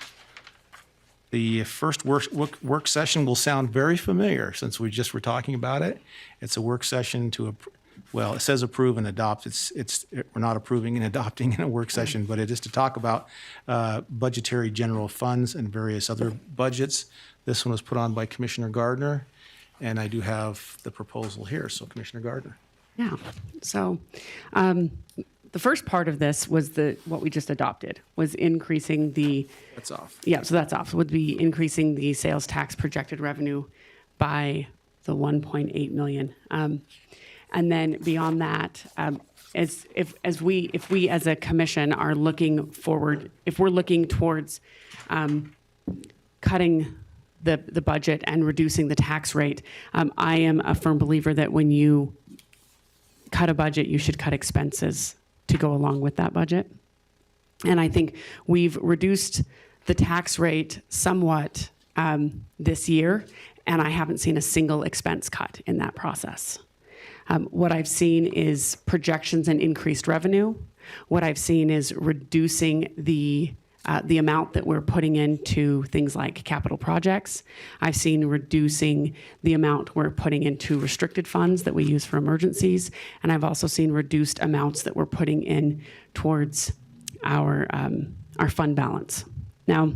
The first work session will sound very familiar since we just were talking about it. It's a work session it says approve and adopt. We're not approving and adopting in a work session, but it is to talk about budgetary general funds and various other budgets. This one was put on by Commissioner Gardner, and I do have the proposal here. So Commissioner Gardner. Yeah. So the first part of this was what we just adopted was increasing the. That's off. Yeah, so that's off. Would be increasing the sales tax projected revenue by the 1.8 million. And then beyond that, if we as a commission are looking forward, if we're looking towards cutting the budget and reducing the tax rate, I am a firm believer that when you cut a budget, you should cut expenses to go along with that budget. And I think we've reduced the tax rate somewhat this year, and I haven't seen a single expense cut in that process. What I've seen is projections and increased revenue. What I've seen is reducing the amount that we're putting into things like capital projects. I've seen reducing the amount we're putting into restricted funds that we use for emergencies. And I've also seen reduced amounts that we're putting in towards our fund balance. Now,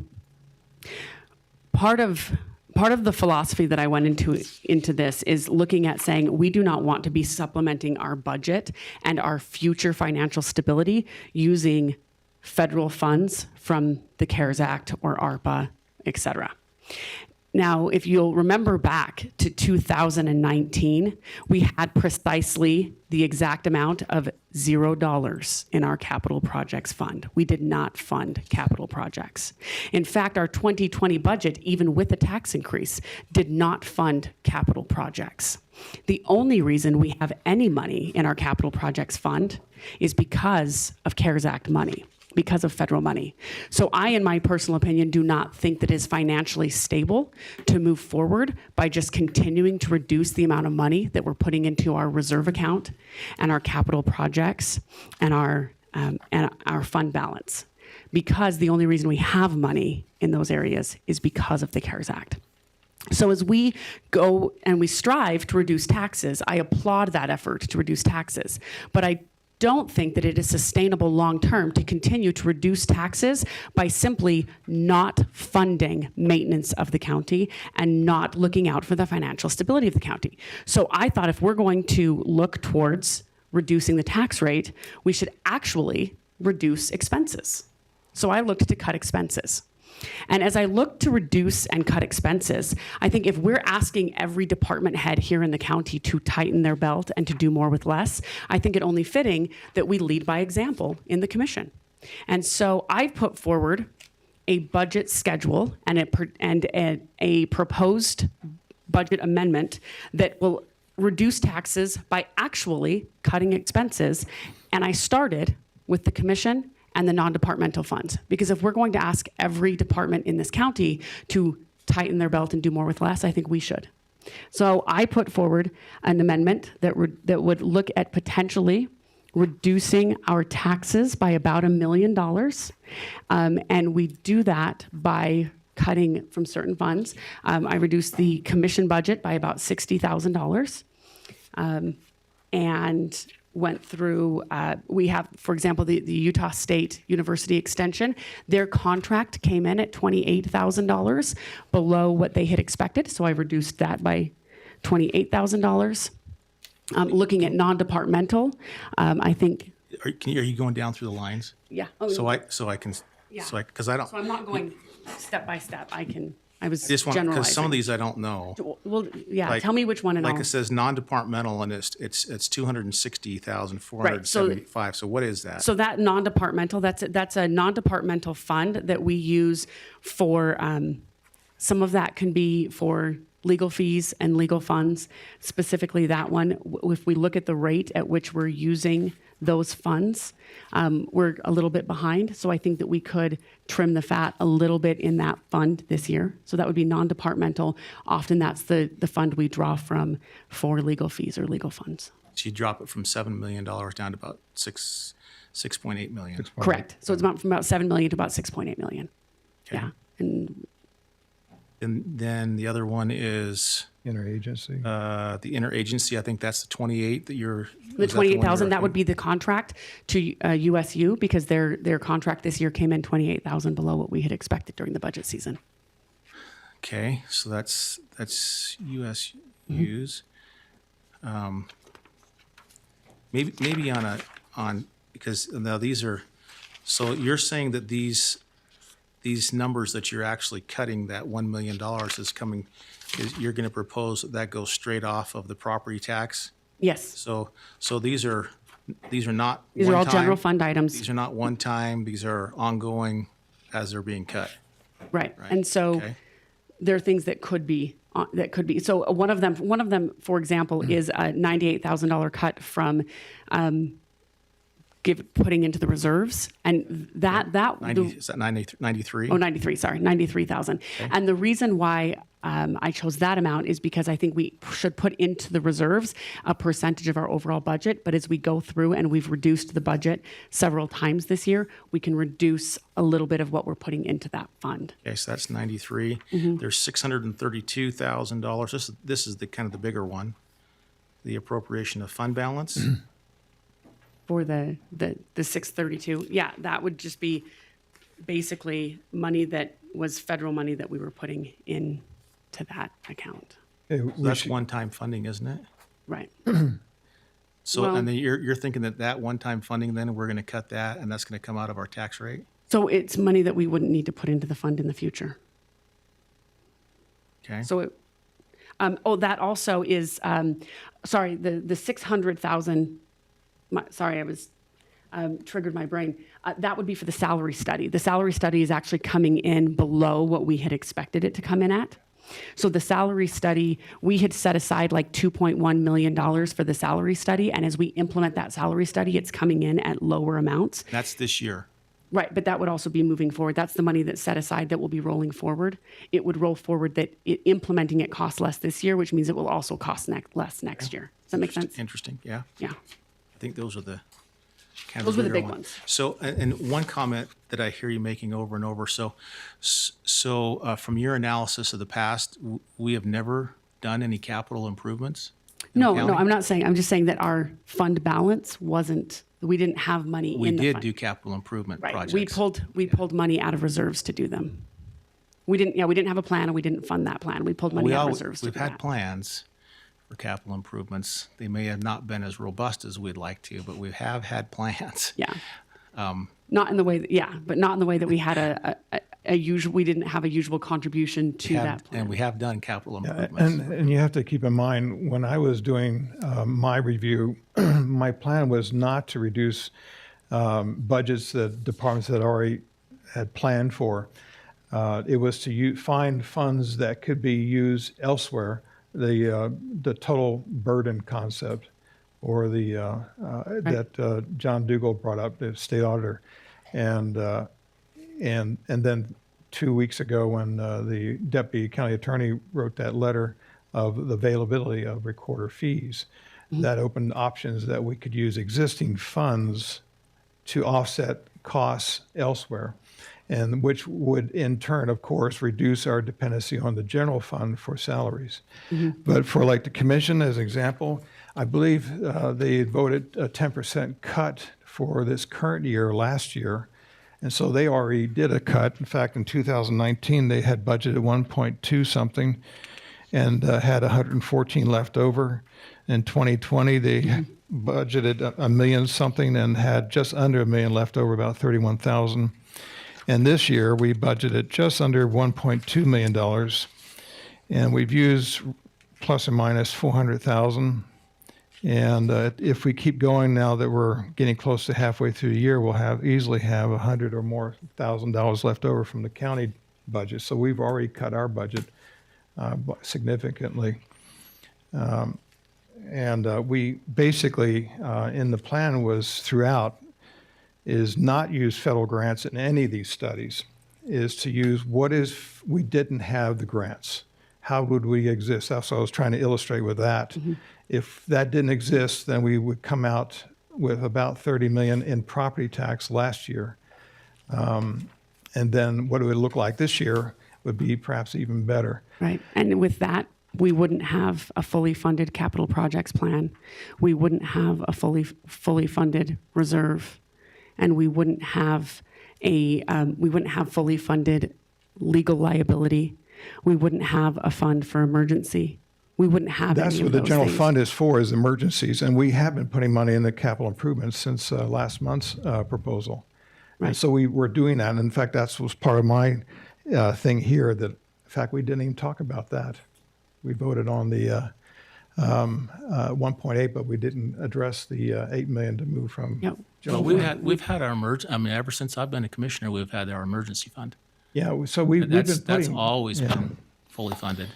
part of the philosophy that I went into this is looking at saying we do not want to be supplementing our budget and our future financial stability using federal funds from the CARES Act or ARPA, et cetera. Now, if you'll remember back to 2019, we had precisely the exact amount of $0 in our capital projects fund. We did not fund capital projects. In fact, our 2020 budget, even with the tax increase, did not fund capital projects. The only reason we have any money in our capital projects fund is because of CARES Act money. because of federal money. So I, in my personal opinion, do not think that it is financially stable to move forward by just continuing to reduce the amount of money that we're putting into our reserve account and our capital projects and our fund balance. Because the only reason we have money in those areas is because of the CARES Act. So as we go and we strive to reduce taxes, I applaud that effort to reduce taxes. But I don't think that it is sustainable long-term to continue to reduce taxes by simply not funding maintenance of the county and not looking out for the financial stability of the county. So I thought if we're going to look towards reducing the tax rate, we should actually reduce expenses. So I looked to cut expenses. And as I look to reduce and cut expenses, I think if we're asking every department head here in the county to tighten their belt and to do more with less, I think it only fitting that we lead by example in the commission. And so I've put forward a budget schedule and a proposed budget amendment that will reduce taxes by actually cutting expenses. And I started with the commission and the non-departmental funds. Because if we're going to ask every department in this county to tighten their belt and do more with less, I think we should. So I put forward an amendment that would look at potentially reducing our taxes by about $1 million. And we do that by cutting from certain funds. I reduced the commission budget by about $60,000. And went through, we have, for example, the Utah State University Extension. Their contract came in at $28,000 below what they had expected, so I reduced that by $28,000. Looking at non-departmental, I think. Are you going down through the lines? Yeah. So I can, Yeah. because I don't. So I'm not going step by step. I was Just want, generalizing. because some of these I don't know. Well, yeah, Like- tell me which one and Like all. it says non-departmental and it's $260,475. So what is that? So that non-departmental, that's a non-departmental fund that we use for, some of that can be for legal fees and legal funds, specifically that one. If we look at the rate at which we're using those funds, we're a little bit behind. So I think that we could trim the fat a little bit in that fund this year. So that would be non-departmental. Often that's the fund we draw from for legal fees or legal funds. So you drop it from $7 million down to about 6.8 million. Correct. So it's from about 7 million to about 6.8 million. Yeah. And And then the other one is Interagency. the interagency. I think that's the 28 that you're. the 28,000, that would be the contract to USU, because their contract this year came in 28,000 below what we had expected during the budget season. Okay, so that's USU's. Maybe on because now these are. So you're saying that these numbers that you're actually cutting, that $1 million is coming, you're going to propose that goes straight off of the property tax? Yes. So these are not These are all one-time? general fund items. These are not one time, these are ongoing as they're being cut. Right. And so Okay. there are things that could be. So one of them, for example, is a $98,000 cut from putting into the reserves, and that Is that 93? Oh, 93, sorry, 93,000. And the reason why I chose that amount is because I think we should put into the reserves a percentage of our overall budget. But as we go through and we've reduced the budget several times this year, we can reduce a little bit of what we're putting into that fund. Okay, so that's 93. There's $632,000. This is the kind of the bigger one, the appropriation of fund balance. For the 632, yeah, that would just be basically money that was federal money that we were putting in to that account. Okay, So that's one-time funding, isn't it? Right. So, Well- and then you're thinking that one-time funding, then we're going to cut that, and that's going to come out of our tax rate? So it's money that we wouldn't need to put into the fund in the future. Okay. So it, that also is, sorry, the 600,000, sorry, I was, triggered my brain. That would be for the salary study. The salary study is actually coming in below what we had expected it to come in at. So the salary study, we had set aside like $2.1 million for the salary study. And as we implement that salary study, it's coming in at lower amounts. That's this year. Right, but that would also be moving forward. That's the money that's set aside that will be rolling forward. It would roll forward that implementing it costs less this year, which means it will also cost less next year. Does that make sense? Interesting, yeah. Yeah. I think those are the kind of Those were the bigger big ones. So, and one comment that I hear you making over and over. So, from your analysis of the past, we have never done any capital improvements? in the No, county? I'm not saying. I'm just saying that our fund balance wasn't. We didn't have money We in the did fund. do capital improvement Right. projects. We pulled money out of reserves to do them. We didn't have a plan and we didn't fund that plan. We pulled money out of reserves to We've do had that. plans for capital improvements. They may have not been as robust as we'd like to, but we have had plans. Yeah. Not in the way that, but not in the way that we had a usual, we didn't have a usual contribution to that plan. And we have done capital improvements. And you have to keep in mind, when I was doing my review, my plan was not to reduce budgets that departments had already had planned for. It was to find funds that could be used elsewhere, the total burden concept, or that John Dugal brought up, the state auditor. And then 2 weeks ago, when the deputy county attorney wrote that letter of the availability of recorder fees, that opened options that we could use existing funds to offset costs elsewhere, and which would in turn, of course, reduce our dependency on the general fund for salaries. But for like the commission, as an example, I believe they had voted a 10% cut for this current year last year. And so they already did a cut. In fact, in 2019, they had budgeted 1.2 something and had 114 left over. In 2020, they budgeted a million something and had just under $1 million left over, about 31,000. And this year, we budgeted just under $1.2 million. And we've used plus or minus 400,000. And if we keep going now that we're getting close to halfway through the year, we'll easily have $100,000 or more left over from the county budget. So we've already cut our budget significantly. And we basically, in the plan was throughout, is not use federal grants in any of these studies, is to use we didn't have the grants. How would we exist? That's what I was trying to illustrate with that. If that didn't exist, then we would come out with about 30 million in property tax last year. And then what it would look like this year would be perhaps even better. Right. And with that, we wouldn't have a fully funded capital projects plan. We wouldn't have a fully funded reserve, and we wouldn't have fully funded legal liability. We wouldn't have a fund for emergency. We wouldn't have That's any what of the those general things. fund is for, is emergencies. And we have been putting money in the capital improvements since last month's proposal. Right. And so we were doing that. And in fact, that was part of my thing here, that in fact, we didn't even talk about that. We voted on the 1.8, but we didn't address the 8 million to move from. Yep. general Well, fund. we've had our ever since I've been a commissioner, we've had our emergency fund. Yeah, so we've been That's putting. always yeah. been fully funded.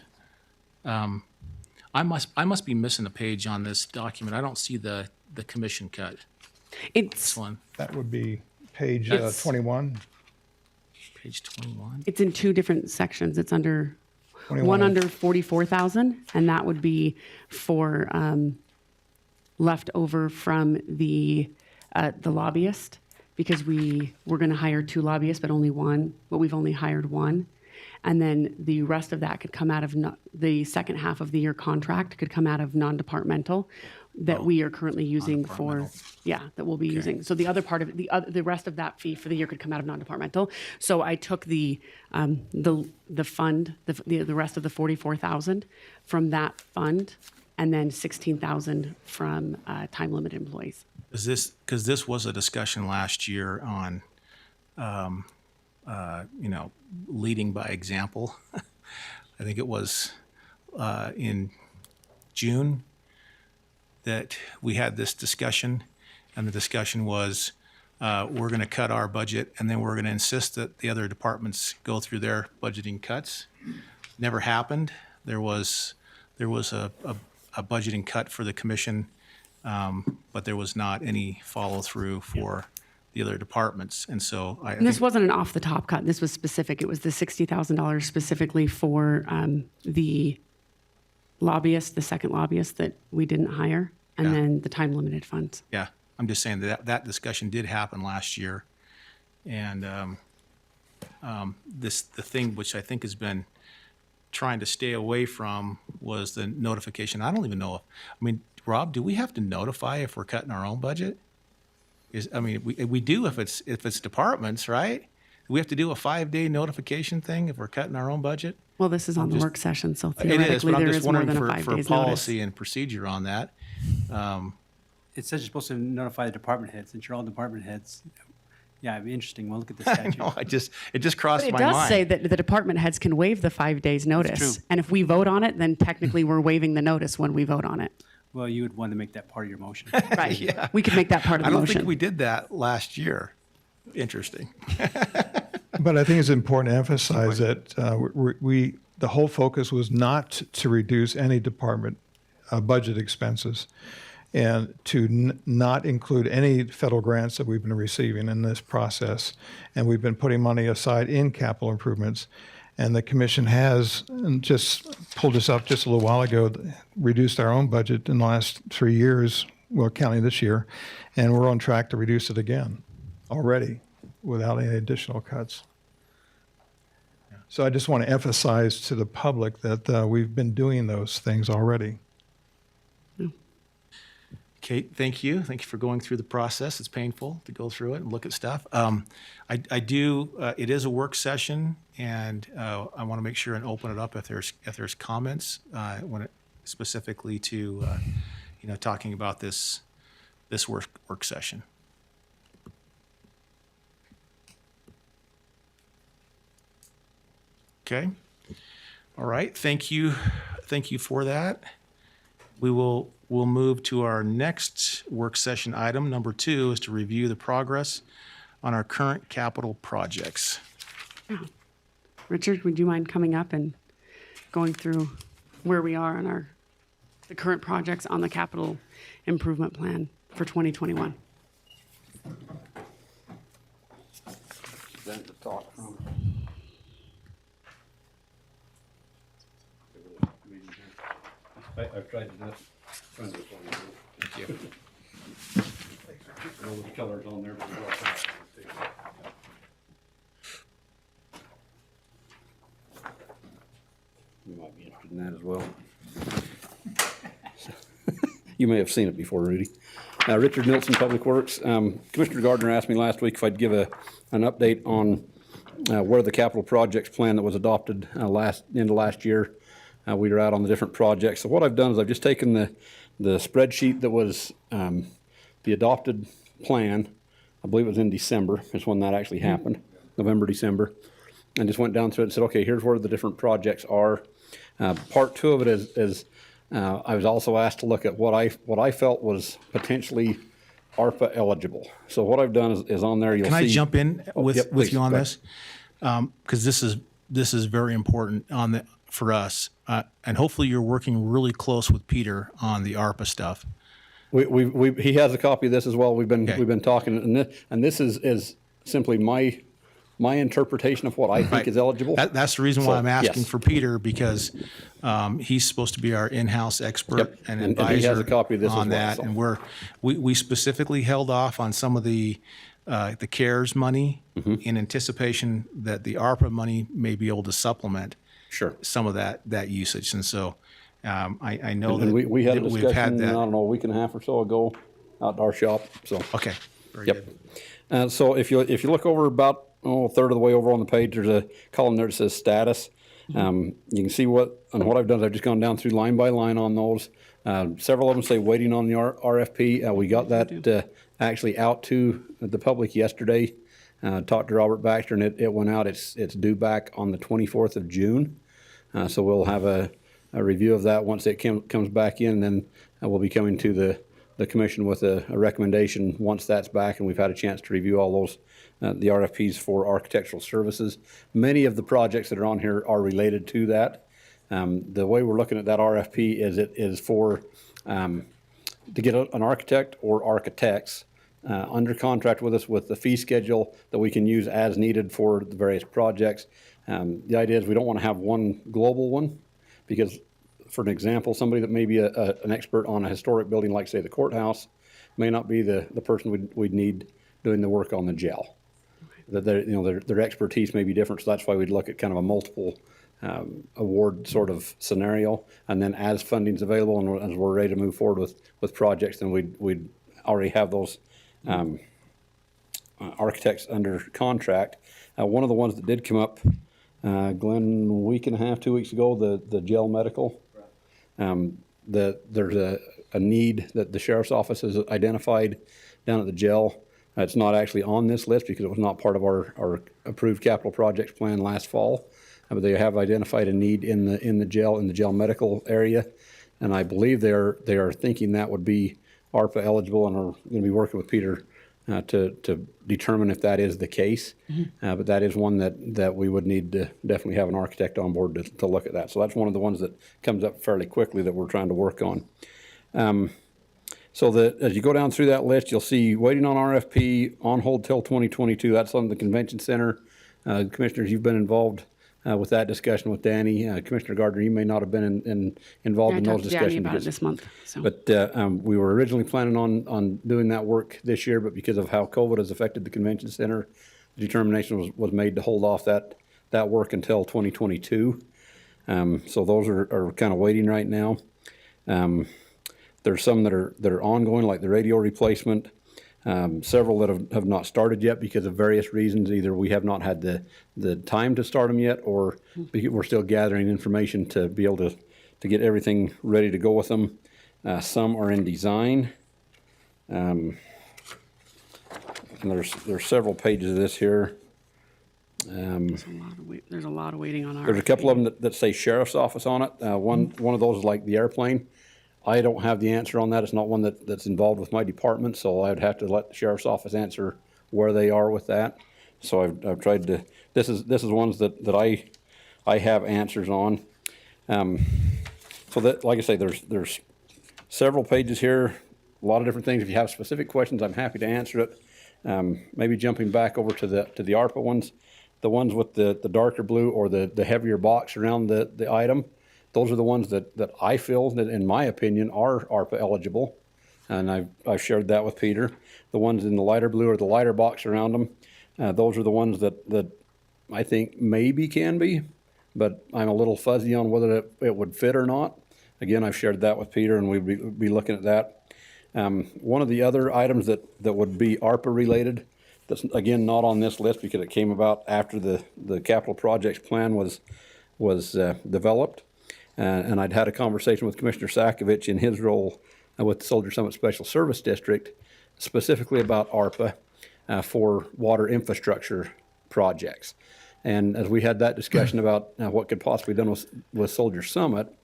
I must be missing a page on this document. I don't see the commission cut. This It's one, That would be page It's- 21. page 21. it's in two different sections. It's under 21. one under 44,000, and that would be for left over from the lobbyist, because we were going to hire 2 lobbyists, but we've only hired 1. And then the rest of that could come out of the second half of the year contract could come out of non-departmental that we are currently using for, that we'll be using. So the other part of it, the rest of that fee for the year could come out of non-departmental. So I took the fund, the rest of the 44,000 from that fund, and then 16,000 from time-limited employees. Because this was a discussion last year on, leading by example. I think it was in June that we had this discussion, and the discussion was we're going to cut our budget, and then we're going to insist that the other departments go through their budgeting cuts. Never happened. There was a budgeting cut for the commission, but there was not any follow through for the other departments. And so And this wasn't an off-the-top cut. This was specific. It was the $60,000 specifically for the lobbyist, the second lobbyist that we didn't hire, and then the time-limited funds. yeah, I'm just saying that discussion did happen last year. And the thing which I think has been trying to stay away from was the notification. I don't even know Rob, do we have to notify if we're cutting our own budget? We do if it's departments, right? Do we have to do a 5-day notification thing if we're cutting our own budget? Well, this is on the work session, so It is, theoretically but I'm there just is more wondering than a 5 for days notice. policy and procedure on that. It says you're supposed to notify the department heads. Since you're all department heads, yeah, it'd be interesting. We'll look at the statute. No, it just crossed It my does mind. say that the department heads can waive the 5 days notice. true. And if we vote on it, then technically we're waiving the notice when we vote on it. Well, you would want to make that part of your motion. Right. Yeah. We could make that part of I the don't motion. think we did that last year. Interesting. But I think it's important to emphasize that the whole focus was not to reduce any department budget expenses and to not include any federal grants that we've been receiving in this process. And we've been putting money aside in capital improvements. And the commission has just pulled this up just a little while ago, reduced our own budget in the last 3 years, well, counting this year, and we're on track to reduce it again already without any additional cuts. So I just want to emphasize to the public that we've been doing those things already. Kate, thank you. Thank you for going through the process. It's painful to go through it and look at stuff. It is a work session, and I want to make sure and open it up if there's comments when it specifically to talking about this work session. Okay. All right. Thank you for that. We'll move to our next work session item. Number 2 is to review the progress on our current capital projects. Richard, would you mind coming up and going through where we are on the current projects on the capital improvement plan for 2021? I've tried to do this. Thank you. All the colors on there. You might be interested in that as well. You may have seen it before, Rudy. Richard Nilsson, Public Works. Commissioner Gardner asked me last week if I'd give an update on where the capital projects plan that was adopted end of last year. We were out on the different projects. So what I've done is I've just taken the spreadsheet that was the adopted plan. I believe it was in December is when that actually happened, November, December. And just went down through it and said, okay, here's where the different projects are. Part 2 of it is I was also asked to look at what I felt was potentially ARPA eligible. So what I've done is on there, you'll see. Can I jump in with Yep, please, you on go this? Because this is very important for us. And hopefully you're working really close with Peter on the ARPA stuff. He has a copy of this as well. We've been talking, and this is simply my interpretation of what I think Right. is eligible. That's the reason why So, I'm asking yes. for Peter, because he's supposed to be our in-house expert Yep. and And he advisor has a copy of this as on well, that. so. And we specifically held off on some of the CARES money Mm-hmm. in anticipation that the ARPA money may be able to supplement Sure. some of that usage. And so I know And that we had a we've discussion, had I that. don't know, a week and a half or so ago out at our shop, so. Okay, very Yep. good. So if you look over about a third of the way over on the page, there's a column there that says status. You can see what I've done is I've just gone down through line by line on those. Several of them say waiting on the RFP. We got that actually out to the public yesterday. Talked to Robert Baxter, and it went out. It's due back on the 24th of June. So we'll have a review of that once it comes back in, and then we'll be coming to the commission with a recommendation once that's back and we've had a chance to review all those, the RFPs for architectural services. Many of the projects that are on here are related to that. The way we're looking at that RFP is it is for to get an architect or architects under contract with us with the fee schedule that we can use as needed for the various projects. The idea is we don't want to have one global one because, for an example, somebody that may be an expert on a historic building like, say, the courthouse may not be the person we'd need doing the work on the jail. That their expertise may be different, so that's why we'd look at kind of a multiple award sort of scenario, and then as funding's available and as we're ready to move forward with projects, then we'd already have those architects under contract. One of the ones that did come up, Glenn, a week and a half, 2 weeks ago, the jail medical. There's a need that the sheriff's office has identified down at the jail. It's not actually on this list because it was not part of our approved capital projects plan last fall. But they have identified a need in the jail medical area, and I believe they are thinking that would be ARPA eligible, and are going to be working with Peter to determine if that is the case. But that is one that we would need to definitely have an architect on board to look at that. So that's one of the ones that comes up fairly quickly that we're trying to work on. So that as you go down through that list, you'll see waiting on RFP, on hold till 2022. That's on the convention center. Commissioners, you've been involved with that discussion with Danny. Commissioner Gardner, you may not have been involved in those discussions. I talked to Danny about it this month. So. But we were originally planning on doing that work this year, but because of how COVID has affected the convention center, the determination was made to hold off that work until 2022. So those are kind of waiting right now. There's some that are ongoing, like the radio replacement. Several that have not started yet because of various reasons. Either we have not had the time to start them yet, or we're still gathering information to be able to get everything ready to go with them. Some are in design. And there's several pages of this here. There's a lot of waiting on our. There's a couple of them that say sheriff's office on it. One of those is like the airplane. I don't have the answer on that. It's not one that's involved with my department, so I would have to let the sheriff's office answer where they are with that. So I've tried to. This is ones that I have answers on. So that, like I say, there's several pages here, a lot of different things. If you have specific questions, I'm happy to answer it. Maybe jumping back over to the ARPA ones, the ones with the darker blue or the heavier box around the item. Those are the ones that I feel that, in my opinion, are ARPA eligible, and I've shared that with Peter. The ones in the lighter blue or the lighter box around them, those are the ones that I think maybe can be, but I'm a little fuzzy on whether it would fit or not. Again, I've shared that with Peter, and we'd be looking at that. One of the other items that would be ARPA related, that's again not on this list because it came about after the capital projects plan was developed. And I'd had a conversation with Commissioner Sakovich in his role with the Soldier Summit Special Service District, specifically about ARPA for water infrastructure projects. And as we had that discussion about what could possibly be done with Soldier Summit,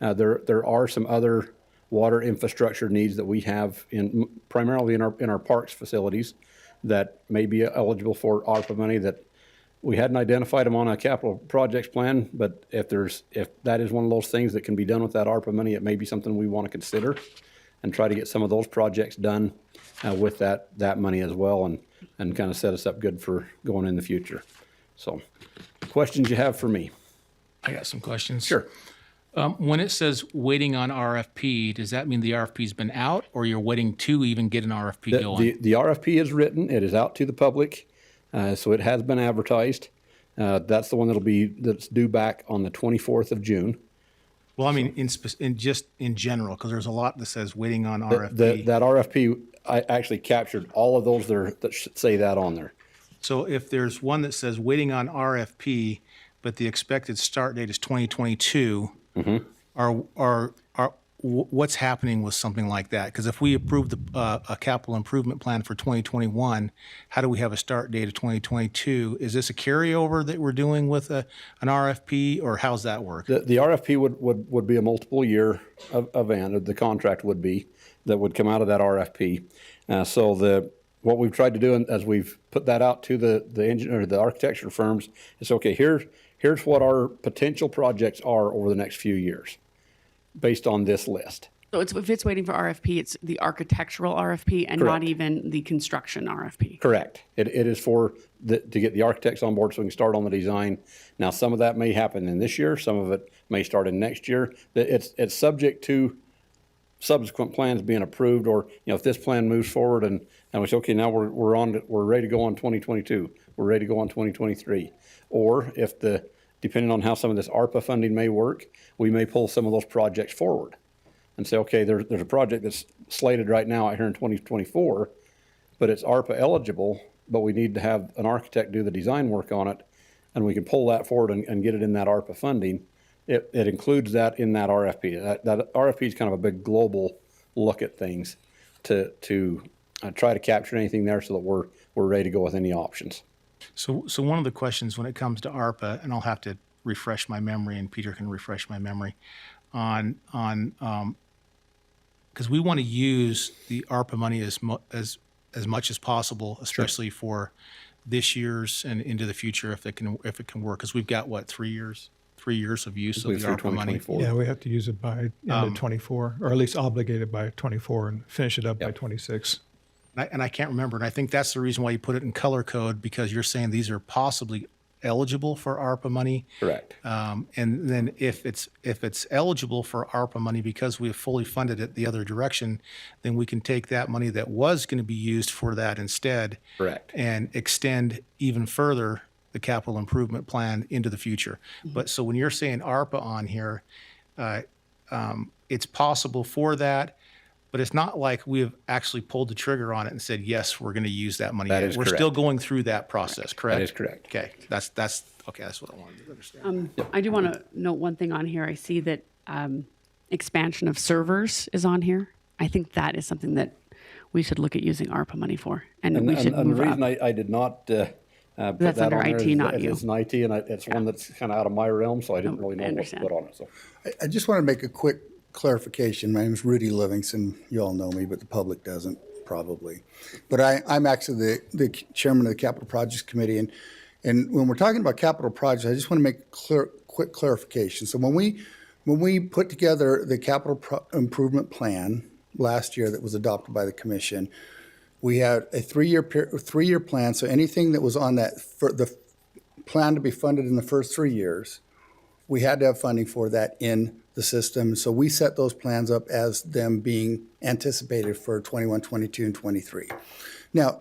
there are some other water infrastructure needs that we have primarily in our parks facilities that may be eligible for ARPA money that we hadn't identified them on a capital projects plan, but if that is one of those things that can be done with that ARPA money, it may be something we want to consider and try to get some of those projects done with that money as well, and kind of set us up good for going in the future. So, questions you have for me? I got some questions. Sure. When it says waiting on RFP, does that mean the RFP's been out, or you're waiting to even get an RFP going? The RFP is written. It is out to the public. So it has been advertised. That's the one that's due back on the 24th of June. Well, I mean, in general, because there's a lot that says waiting on RFP. That RFP, I actually captured all of those that should say that on there. So if there's one that says waiting on RFP, but the expected start date is 2022, what's happening with something like that? Because if we approve a capital improvement plan for 2021, how do we have a start date of 2022? Is this a carryover that we're doing with an RFP, or how's that work? The RFP would be a multiple year event. The contract would be that would come out of that RFP. So what we've tried to do, as we've put that out to the engineer, the architecture firms, is okay. Here's what our potential projects are over the next few years, based on this list. So if it's waiting for RFP, it's the architectural RFP and not Correct. even the construction RFP. Correct. It is for to get the architects on board so we can start on the design. Now, some of that may happen in this year, some of it may start in next year. It's subject to subsequent plans being approved, or, if this plan moves forward and we say, okay, now we're ready to go on 2022, we're ready to go on 2023. Or if depending on how some of this ARPA funding may work, we may pull some of those projects forward and say, okay, there's a project that's slated right now out here in 2024, but it's ARPA eligible, but we need to have an architect do the design work on it, and we can pull that forward and get it in that ARPA funding. It includes that in that RFP. That RFP is kind of a big global look at things to try to capture anything there so that we're ready to go with any options. So one of the questions when it comes to ARPA, and I'll have to refresh my memory, and Peter can refresh my memory on because we want to use the ARPA money as much as possible, especially for this year's and into the future if it can work. Because we've got 3 years of use of the ARPA money. Yeah, we have to use it by end of 24, or at least obligated by 24 and finish it up by 26. And I can't remember, and I think that's the reason why you put it in color code, because you're saying these are possibly eligible for ARPA money. Correct. And then if it's eligible for ARPA money because we have fully funded it the other direction, then we can take that money that was going to be used for that instead. Correct. And extend even further the capital improvement plan into the future. But so when you're saying ARPA on here, it's possible for that. But it's not like we have actually pulled the trigger on it and said, yes, we're going to use that money. That is We're correct. still going through that process, correct? That is correct. Okay, that's okay. That's what I wanted to understand. I do want to note one thing on here. I see that expansion of servers is on here. I think that is something that we should look at using ARPA money for, and we should And move the up. reason I did not put That's that under on there IT, is not that you. it's an IT, and it's one that's kind of out of my realm, so I didn't really know what to understand. put on it. So I just want to make a quick clarification. My name is Rudy Livingston. You all know me, but the public doesn't probably. But I'm actually the chairman of the Capital Projects Committee. And when we're talking about capital projects, I just want to make quick clarification. So when we put together the capital improvement plan last year that was adopted by the commission, we had a three-year plan. So anything that was on that for the plan to be funded in the first 3 years, we had to have funding for that in the system. So we set those plans up as them being anticipated for 21, 22, and 23. Now,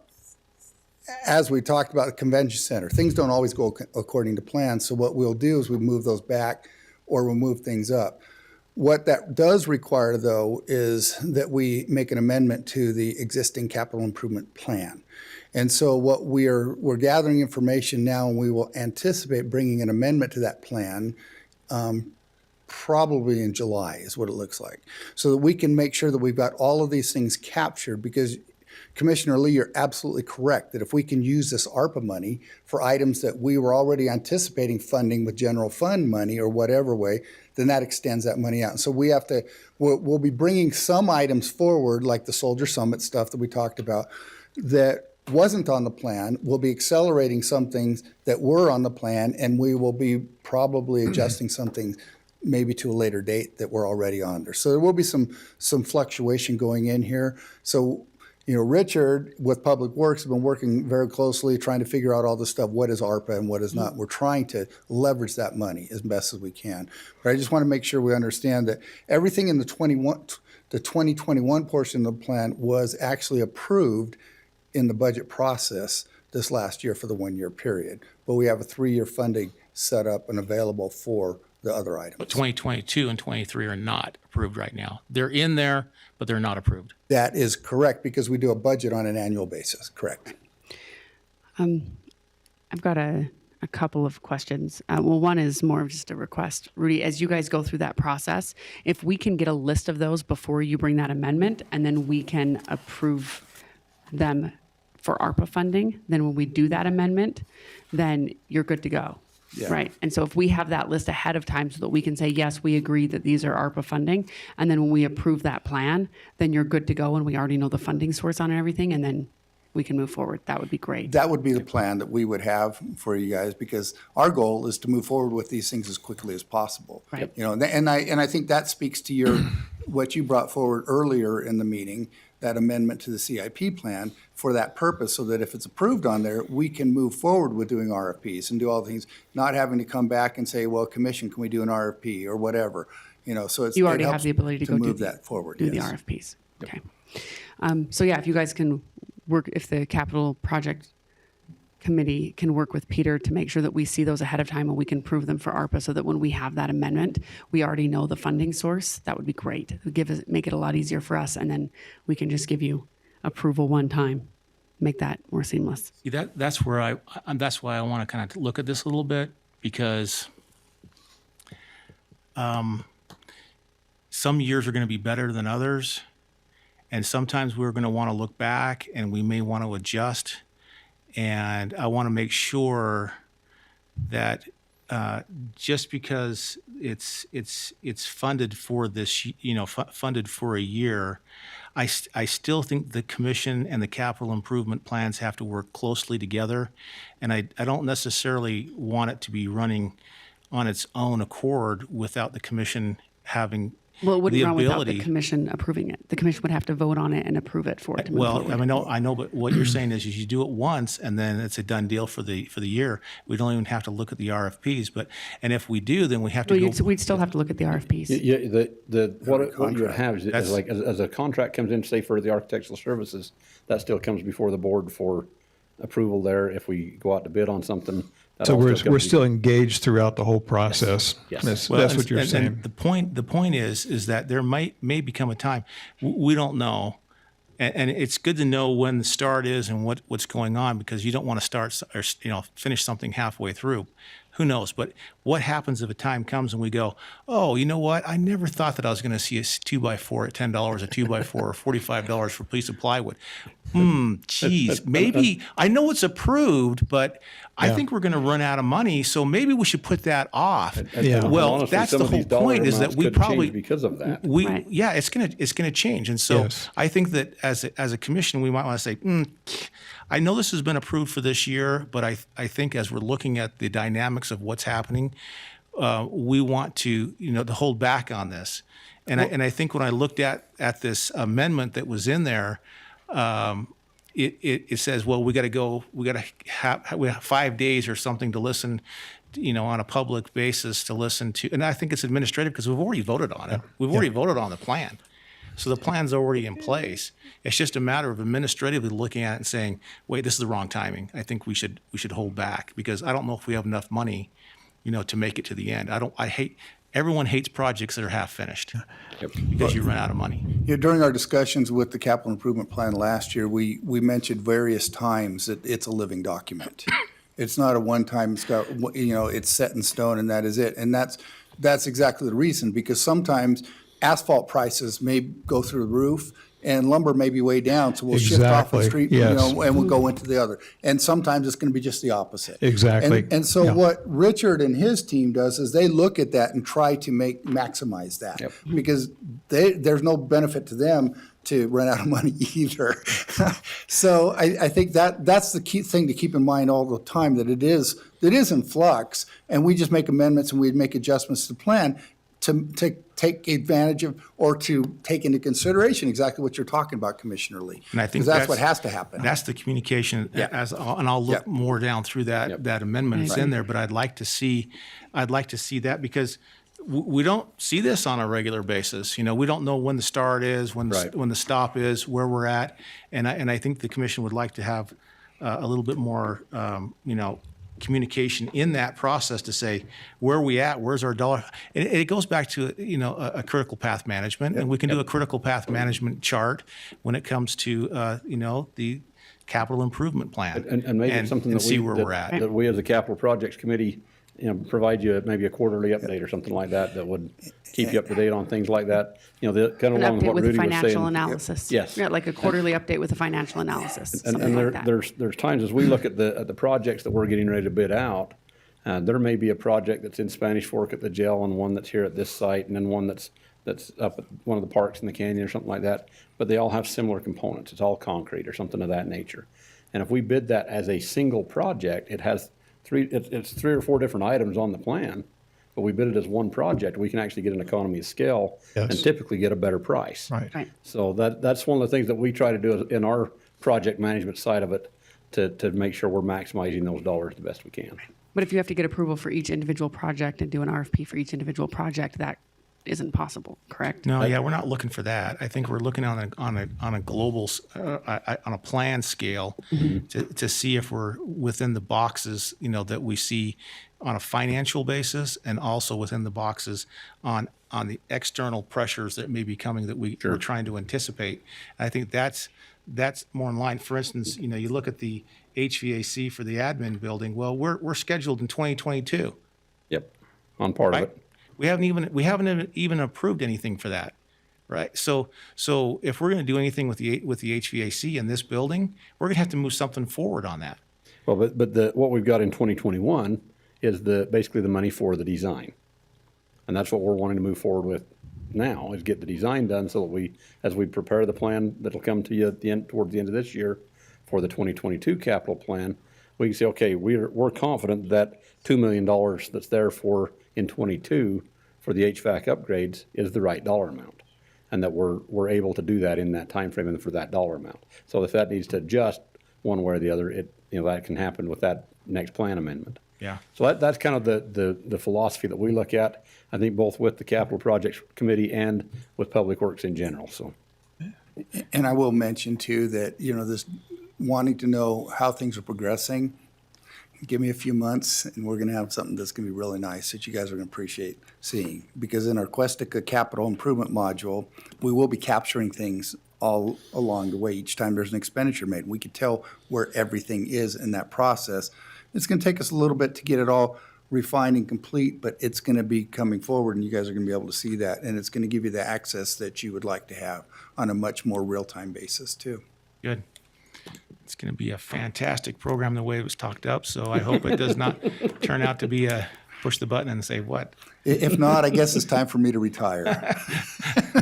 as we talked about the convention center, things don't always go according to plan. So what we'll do is we move those back or we'll move things up. What that does require, though, is that we make an amendment to the existing capital improvement plan. And so what we're gathering information now, and we will anticipate bringing an amendment to that plan probably in July is what it looks like, so that we can make sure that we've got all of these things captured. Because Commissioner Lee, you're absolutely correct that if we can use this ARPA money for items that we were already anticipating funding with general fund money or whatever way, then that extends that money out. And so we'll be bringing some items forward, like the Soldier Summit stuff that we talked about, that wasn't on the plan. We'll be accelerating some things that were on the plan, and we will be probably adjusting some things maybe to a later date that we're already on there. So there will be some fluctuation going in here. So, Richard with Public Works has been working very closely trying to figure out all this stuff. What is ARPA and what is not? We're trying to leverage that money as best as we can. But I just want to make sure we understand that everything in the 2021 portion of the plan was actually approved in the budget process this last year for the 1 year period. But we have a 3-year funding set up and available for the other items. But 2022 and 23 are not approved right now. They're in there, but they're not approved. That is correct, because we do a budget on an annual basis, correct? I've got a couple of questions. Well, one is more of just a request. Rudy, as you guys go through that process, if we can get a list of those before you bring that amendment, and then we can approve them for ARPA funding, then when we do that amendment, then you're good to go. Yeah. Right. And so if we have that list ahead of time so that we can say, yes, we agree that these are ARPA funding, and then when we approve that plan, then you're good to go and we already know the funding source on everything, and then we can move forward. That would be great. That would be the plan that we would have for you guys, because our goal is to move forward with these things as quickly as possible. Right. And I think that speaks to your what you brought forward earlier in the meeting, that amendment to the CIP plan for that purpose, so that if it's approved on there, we can move forward with doing RFPs and do all the things, not having to come back and say, well, commission, can we do an RFP or whatever? So You it already have helps the ability to go move that forward. do the yes. RFPs. Okay. So yeah, if you guys can work, if the capital project committee can work with Peter to make sure that we see those ahead of time and we can prove them for ARPA, so that when we have that amendment, we already know the funding source, that would be great. It would make it a lot easier for us, and then we can just give you approval one time, make that more seamless. See, that's where that's why I want to kind of look at this a little bit, because some years are going to be better than others, and sometimes we're going to want to look back and we may want to adjust. And I want to make sure that just because it's funded for this, funded for a year, I still think the commission and the capital improvement plans have to work closely together. And I don't necessarily want it to be running on its own accord without the commission having Well, it wouldn't the run without ability. the commission approving it. The commission would have to vote on it and approve it for it to move Well, forward. I know, but what you're saying is you do it once and then it's a done deal for the year. We don't even have to look at the RFPs, and if we do, then we have to Well, go. we'd still have to look at the RFPs. What you would have is as a contract comes in, say for the architectural services, that still comes before the board for approval there. If we go out to bid on something. that So all we're comes still engaged throughout the whole process. Yes. That's, Well, that's what you're and saying. the point is that there may become a time we don't know, and it's good to know when the start is and what's going on, because you don't want to start or finish something halfway through. Who knows? But what happens if a time comes and we go, oh, you know what? I never thought that I was going to see a 2x4 at $10, a 2x4 or $45 for a piece of plywood. Geez, maybe I know it's approved, but I think we're going to run out of money, so maybe we should put that off. Yeah. Well, Honestly, that's some the of whole these dollar point, is that amounts we could probably change because of that. Right. it's gonna change, and so Yes. I think that as a commission, we might want to say, I know this has been approved for this year, but I think as we're looking at the dynamics of what's happening, we want to to hold back on this, and I think when I looked at this amendment that was in there. It says, well, we have 5 days or something to listen, on a public basis to listen to, and I think it's administrative because we've already voted on it. We've already voted on the plan. So the plan's already in place. It's just a matter of administratively looking at it and saying, wait, this is the wrong timing. I think we should hold back, because I don't know if we have enough money, to make it to the end. Everyone hates projects that are half finished because you run out of money. During our discussions with the capital improvement plan last year, we mentioned various times that it's a living document. It's not a one-time, it's set in stone and that is it. And that's exactly the reason, because sometimes asphalt prices may go through the roof and lumber may be way down, so we'll shift off the Exactly, street, yes. and we'll go into the other. And sometimes it's going to be just the opposite. Exactly. And so Yeah. what Richard and his team does is they look at that and try to maximize that, because there's no benefit to them to run out of money either. So I think that's the key thing to keep in mind all the time, that it is in flux, and we just make amendments and we make adjustments to the plan to take advantage of, or to take into consideration exactly what you're talking about, Commissioner Lee. And I think because that's what has to happen. That's the communication. And I'll look more down through that amendment. It's in there, but I'd like to see that, because we don't see this on a regular basis. We don't know when the start is, when the stop is, where we're at, and I think the commission would like to have a little bit more, communication in that process to say, where are we at? Where's our dollar? And it goes back to a critical path management, and we can do a critical path management chart when it comes to the capital improvement plan, And maybe it's something and that see where we're at. that we as a capital projects committee, provide you maybe a quarterly update or something like that would keep you up to date on things like that. Kind of An along with update what with Rudy a was financial saying. analysis. Yes. Yeah, like a quarterly update with a financial analysis, And something like that. there's times as we look at the projects that we're getting ready to bid out, there may be a project that's in Spanish Fork at the jail, and one that's here at this site, and then one that's up at one of the parks in the canyon or something like that. But they all have similar components. It's all concrete or something of that nature. And if we bid that as a single project, it has it's 3 or 4 different items on the plan but we bid it as one project, we can actually get an economy of scale and Yes. typically get a better price. Right. Right. So that's one of the things that we try to do in our project management side of it, to make sure we're maximizing those dollars the best we can. But if you have to get approval for each individual project and do an RFP for each individual project, that isn't possible, correct? No, yeah, we're not looking for that. I think we're looking on a global, on a plan scale to see if we're within the boxes, that we see on a financial basis, and also within the boxes on the external pressures that may be coming that we're trying to anticipate. I think that's more in line. For instance, you look at the HVAC for the admin building. Well, we're scheduled in 2022. Yep, on part of Right? it. We haven't even approved anything for that, right? So if we're going to do anything with the HVAC in this building, we're going to have to move something forward on that. Well, but what we've got in 2021 is basically the money for the design. And that's what we're wanting to move forward with now, is get the design done so that as we prepare the plan that'll come to you towards the end of this year for the 2022 capital plan, we can say, okay, we're confident that $2 million that's there in 22 for the HVAC upgrades is the right dollar amount, and that we're able to do that in that time frame and for that dollar amount. So if that needs to adjust one way or the other, that can happen with that next plan amendment. Yeah. So that's kind of the philosophy that we look at, I think, both with the Capital Projects Committee and with Public Works in general, so. And I will mention too that, this wanting to know how things are progressing, give me a few months and we're going to have something that's going to be really nice that you guys are going to appreciate seeing. Because in our Questica capital improvement module, we will be capturing things all along the way. Each time there's an expenditure made, we can tell where everything is in that process. It's going to take us a little bit to get it all refined and complete, but it's going to be coming forward and you guys are going to be able to see that. And it's going to give you the access that you would like to have on a much more real-time basis too. Good. It's going to be a fantastic program the way it was talked up. So I hope it does not turn out to be a push the button and say what. If not, I guess it's time for me to retire.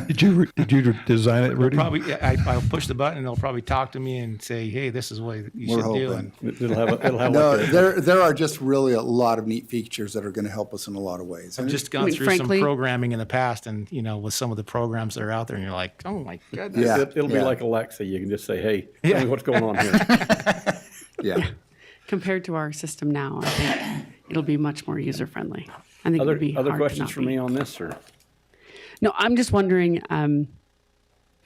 Did you design it, Rudy? Probably, I'll push the button and they'll probably talk to me and say, hey, this is what you We're should do. hoping. And It'll have No, like a- there are just really a lot of neat features that are going to help us in a lot of ways. I've just gone I mean, through frankly- some programming in the past and, with some of the programs that are out there and you're like, oh my goodness. Yeah. It'll be yeah. like Alexa. You can just say, hey, tell me what's going on here. Yeah. Compared to our system now, I think it'll be much more user-friendly. I think it would be Other hard to questions not for be. me on this, sir? No, I'm just wondering,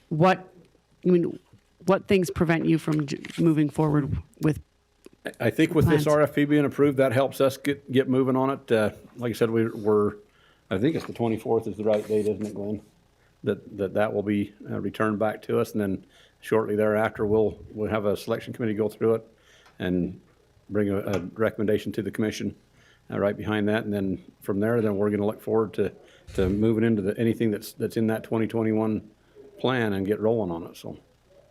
what things prevent you from moving forward with, I think with this Plans. RFP being approved, that helps us get moving on it. Like I said, I think it's the 24th is the right date, isn't it, Glenn? That will be returned back to us, and then shortly thereafter, we'll have a selection committee go through it and bring a recommendation to the commission right behind that, and then from there, then we're going to look forward to moving into anything that's in that 2021 plan and get rolling on it. So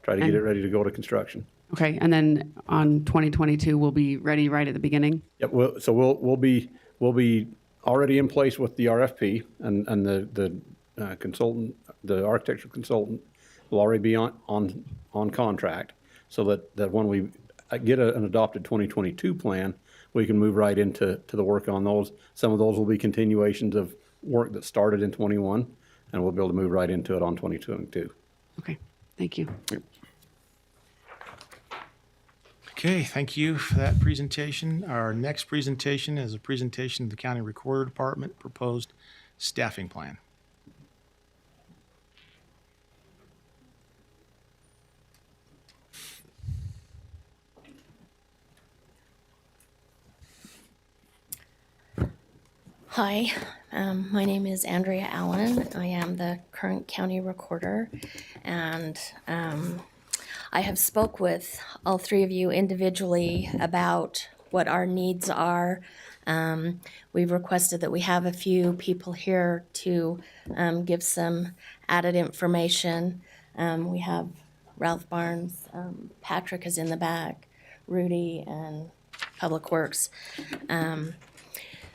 try to get it ready to go to construction. okay, and then on 2022, we'll be ready right at the beginning? Yep. So we'll be already in place with the RFP, and the consultant, the architectural consultant, will already be on contract, so that when we get an adopted 2022 plan, we can move right into the work on those. Some of those will be continuations of work that started in 21, and we'll be able to move right into it on 2022. Okay, thank you. Okay, thank you for that presentation. Our next presentation is a presentation of the County Recorder Department proposed staffing plan. Hi, my name is Andrea Allen. I am the current county recorder, and I have spoke with all three of you individually about what our needs are. We've requested that we have a few people here to give some added information. We have Ralph Barnes, Patrick is in the back, Rudy, and Public Works.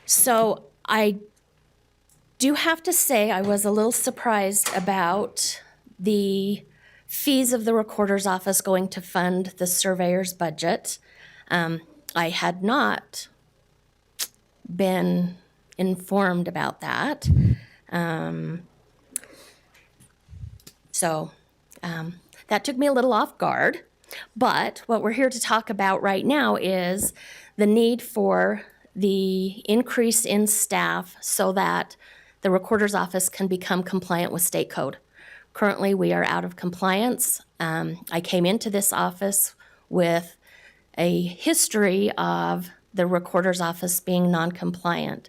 So I do have to say I was a little surprised about the fees of the recorder's office going to fund the surveyor's budget. I had not been informed about that. So that took me a little off guard. But what we're here to talk about right now is the need for the increase in staff so that the recorder's office can become compliant with state code. Currently, we are out of compliance. I came into this office with a history of the recorder's office being non-compliant.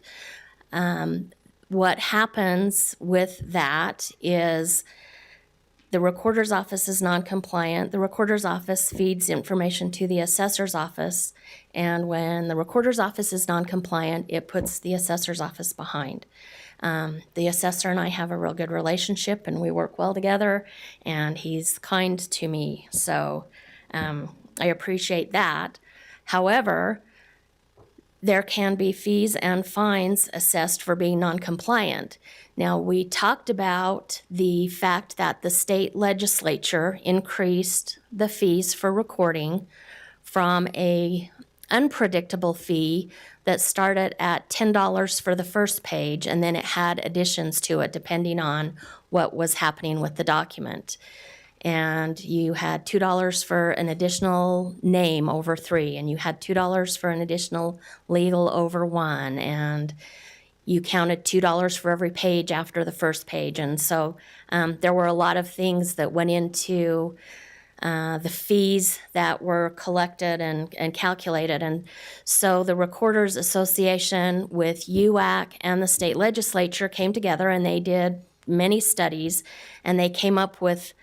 What happens with that is the recorder's office is non-compliant. The recorder's office feeds information to the assessor's office, and when the recorder's office is non-compliant, it puts the assessor's office behind. The assessor and I have a real good relationship, and we work well together, and he's kind to me, so I appreciate that. However, there can be fees and fines assessed for being non-compliant. Now, we talked about the fact that the state legislature increased the fees for recording from a unpredictable fee that started at $10 for the first page, and then it had additions to it depending on what was happening with the document. And you had $2 for an additional name over 3, and you had $2 for an additional legal over 1, and you counted $2 for every page after the first page. And so there were a lot of things that went into the fees that were collected and calculated. And so the Recorders Association with UAC and the state legislature came together, and they did many studies, and they came up with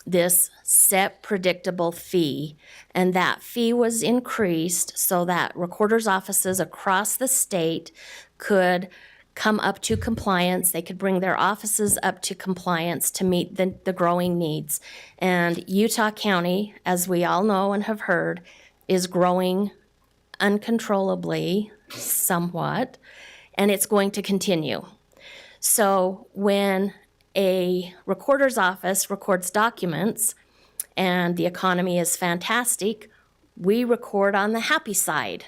this set predictable fee, and that fee was increased so that recorders' offices across the state could come up to compliance. They could bring their offices up to compliance to meet the growing needs. And Utah County, as we all know and have heard, is growing uncontrollably somewhat, and it's going to continue. So when a recorder's office records documents and the economy is fantastic, we record on the happy side.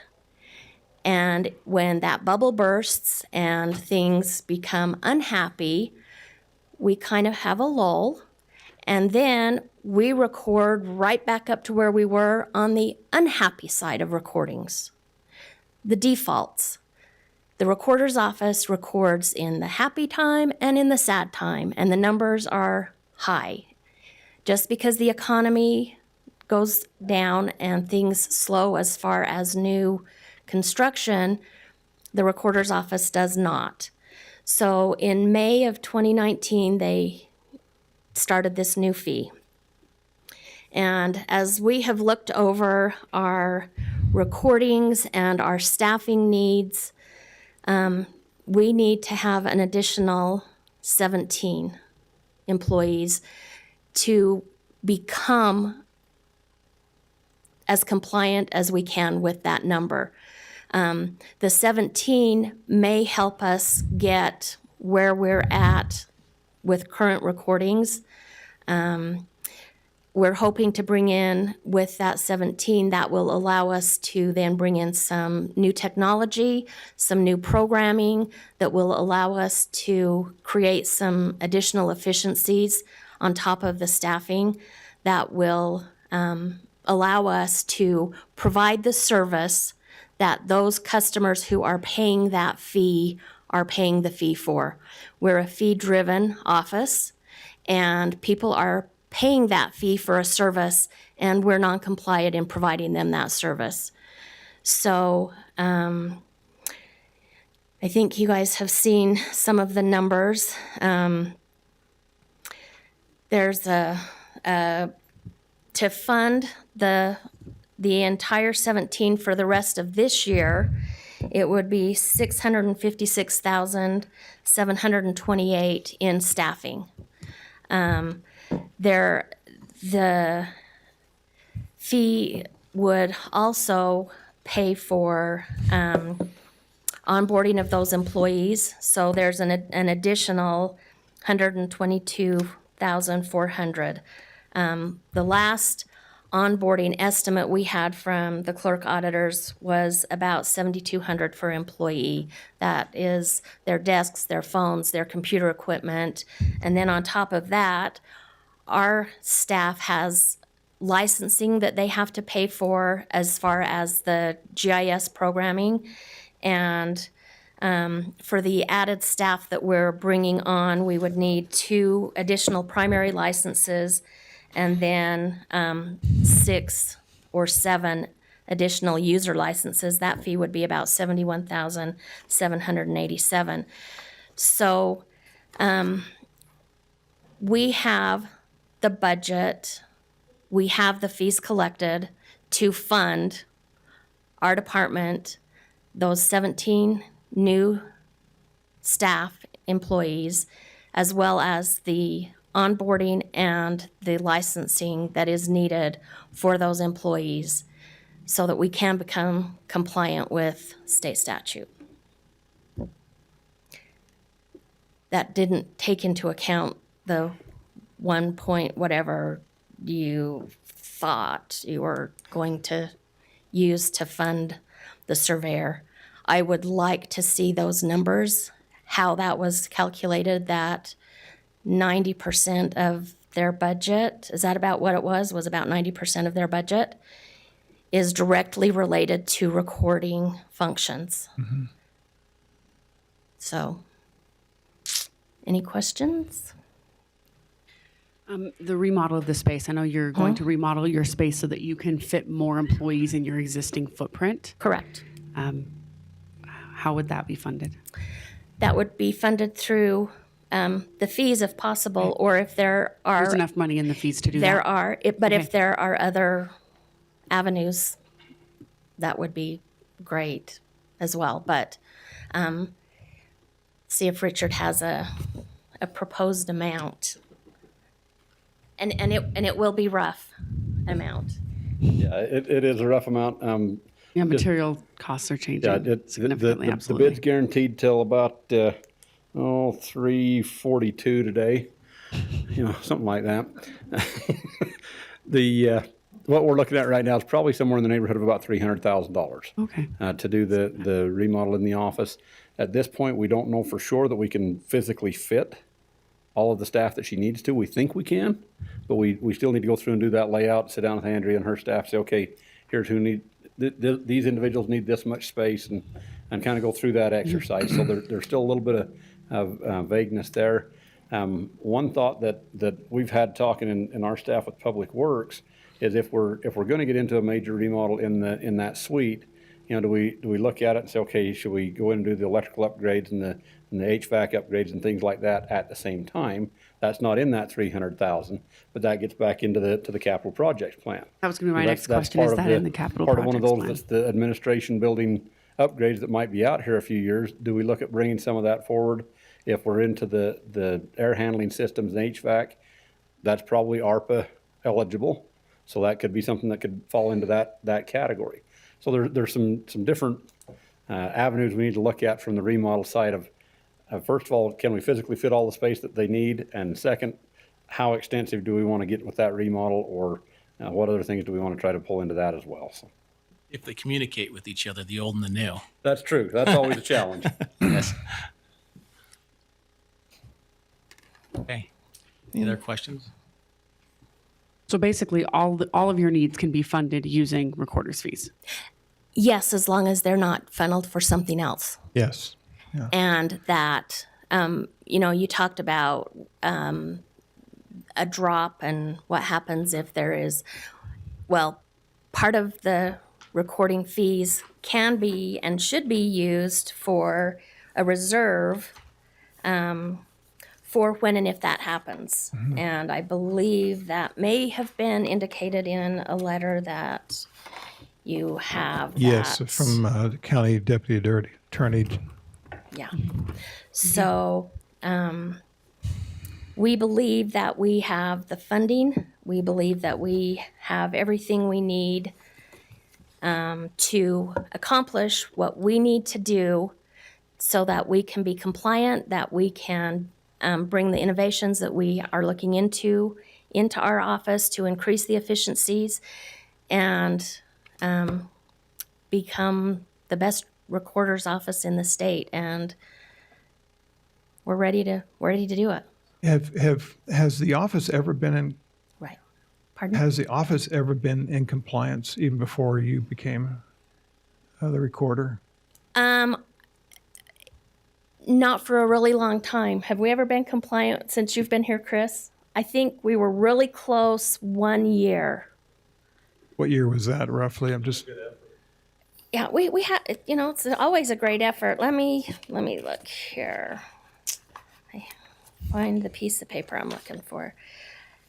And when that bubble bursts and things become unhappy, we kind of have a lull, and then we record right back up to where we were on the unhappy side of recordings. The defaults. The recorder's office records in the happy time and in the sad time, and the numbers are high. Just because the economy goes down and things slow as far as new construction, the recorder's office does not. So in May of 2019, they started this new fee. And as we have looked over our recordings and our staffing needs, we need to have an additional 17 employees to become as compliant as we can with that number. The 17 may help us get where we're at with current recordings. We're hoping to bring in, with that 17, that will allow us to then bring in some new technology, some new programming that will allow us to create some additional efficiencies on top of the staffing that will allow us to provide the service that those customers who are paying that fee are paying the fee for. We're a fee-driven office, and people are paying that fee for a service, and we're non-compliant in providing them that service. So I think you guys have seen some of the numbers. There's to fund the entire 17 for the rest of this year, it would be $656,728 in staffing. The fee would also pay for onboarding of those employees. So there's an additional $122,400. The last onboarding estimate we had from the clerk auditors was about $7,200 per employee. That is their desks, their phones, their computer equipment. And then on top of that, our staff has licensing that they have to pay for as far as the GIS programming. And for the added staff that we're bringing on, we would need 2 additional primary licenses and then 6 or 7 additional user licenses. That fee would be about $71,787. So we have the budget, we have the fees collected to fund our department, those 17 new staff employees, as well as the onboarding and the licensing that is needed for those employees so that we can become compliant with state statute. That didn't take into account the 1 point whatever you thought you were going to use to fund the surveyor. I would like to see those numbers, how that was calculated, that 90% of their budget, is that about what it was about 90% of their budget, is directly related to recording functions. So, any questions? The remodel of the space, I know you're going to remodel your space so that you can fit more employees in your existing footprint. Correct. How would that be funded? That would be funded through the fees if possible, or if there are. There's enough money in the fees to do that? There are, but Okay. if there are other avenues, that would be great as well. But see if Richard has a proposed amount. And it will be rough amount. Yeah, it is a rough amount. Yeah, material costs are changing Yeah, significantly, the absolutely. bid's guaranteed till about, 3:42 today, something like that. What we're looking at right now is probably somewhere in the neighborhood of about $300,000. Okay. To do the remodel in the office. At this point, we don't know for sure that we can physically fit all of the staff that she needs to. We think we can, but we still need to go through and do that layout, sit down with Andrea and her staff, say, okay, here's who these individuals need this much space, and kind of go through that exercise. So there's still a little bit of vagueness there. One thought that we've had talking in our staff with Public Works is if we're going to get into a major remodel in that suite, do we look at it and say, okay, should we go in and do the electrical upgrades and the HVAC upgrades and things like that at the same time? That's not in that $300,000, but that gets back into the capital projects plan. That was going to be my That's next question. part Is of that in the capital part projects of one of those plan? that's the administration building upgrades that might be out here a few years. Do we look at bringing some of that forward? If we're into the air handling systems and HVAC, that's probably ARPA eligible. So that could be something that could fall into that category. So there's some different avenues we need to look at from the remodel side of, first of all, can we physically fit all the space that they need? And second, how extensive do we want to get with that remodel, or what other things do we want to try to pull into that as well? So If they communicate with each other, the old and the new. that's true. That's always a challenge. Yes. Okay. Any other questions? So basically, all of your needs can be funded using recorder's fees. Yes, as long as they're not funneled for something else. Yes. And that, you talked about a drop and what happens if there is, well, part of the recording fees can be and should be used for a reserve for when and if that happens. And I believe that may have been indicated in a letter that you have Yes, that. from the county deputy attorney. Yeah. So we believe that we have the funding. We believe that we have everything we need to accomplish what we need to do so that we can be compliant, that we can bring the innovations that we are looking into into our office to increase the efficiencies and become the best recorder's office in the state. And we're ready to do it. Has the office ever been in Right. Pardon? Has the office ever been in compliance even before you became the recorder? Not for a really long time. Have we ever been compliant since you've been here, Chris? I think we were really close 1 year. What year was that roughly? I'm just Yeah, we had, it's always a great effort. Let me look here. I find the piece of paper I'm looking for.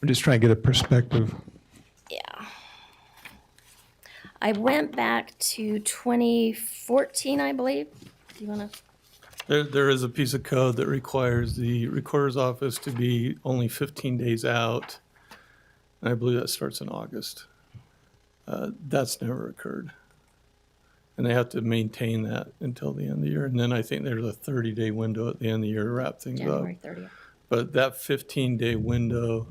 I'm just trying to get a perspective. Yeah. I went back to 2014, I believe. Do you want to? There is a piece of code that requires the recorder's office to be only 15 days out. And I believe that starts in August. That's never occurred. And they have to maintain that until the end of the year. And then I think there's a 30-day window at the end of the year to wrap things January up. 30th. But that 15-day window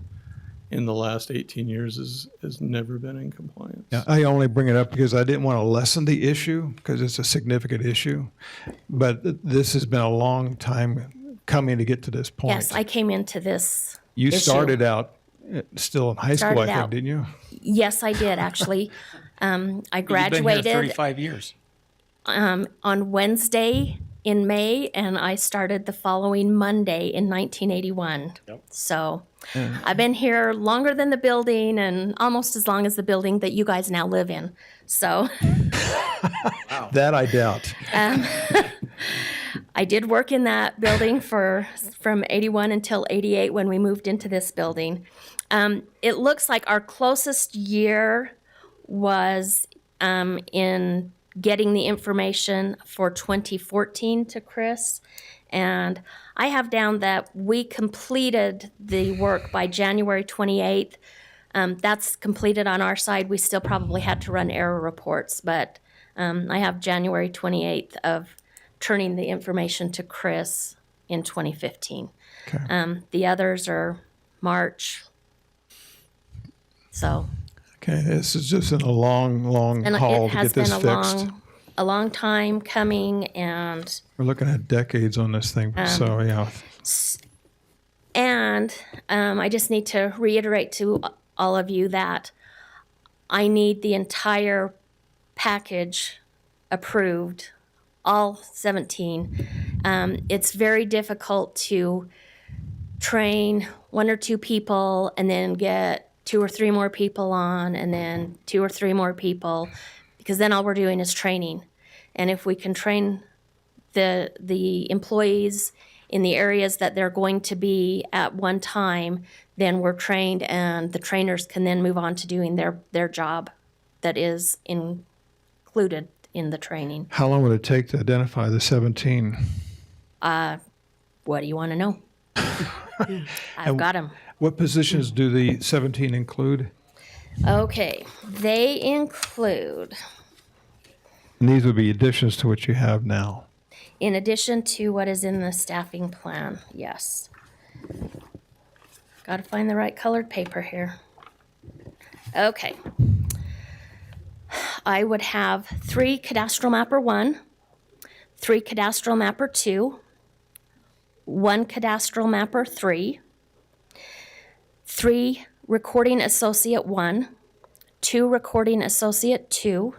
in the last 18 years has never been in compliance. Yeah, I only bring it up because I didn't want to lessen the issue because it's a significant issue. But this has been a long time coming to get to this point. Yes, I came into this. You issue. started out still in high school, I Started think, out. didn't you? Yes, I did actually. I You've been here graduated 35 years. on Wednesday in May, and I started the following Monday in 1981. So I've been here longer than the building and almost as long as the building that you guys now live in. So That I doubt. I did work in that building from 81 until 88 when we moved into this building. It looks like our closest year was in getting the information for 2014 to Chris. And I have down that we completed the work by January 28th. That's completed on our side. We still probably had to run error reports, but I have January 28th of turning the information to Chris in 2015. Okay. The others are March. So, Okay, this is just a long and haul it to has get been this fixed. a long time coming, and We're looking at decades on this thing. So, yeah. I just need to reiterate to all of you that I need the entire package approved, all 17. It's very difficult to train 1 or 2 people and then get 2 or 3 more people on, and then 2 or 3 more people, because then all we're doing is training. And if we can train the employees in the areas that they're going to be at one time, then we're trained, and the trainers can then move on to doing their job that is included in the training. How long would it take to identify the 17? What do you want to know? I've got them. What positions do the 17 include? Okay, they include, And these would be additions to what you have now. in addition to what is in the staffing plan, yes. Got to find the right colored paper here. Okay. I would have 3 cadastral mapper 1, 3 cadastral mapper 2, 1 cadastral mapper 3, 3 recording associate 1, 2 recording associate 2,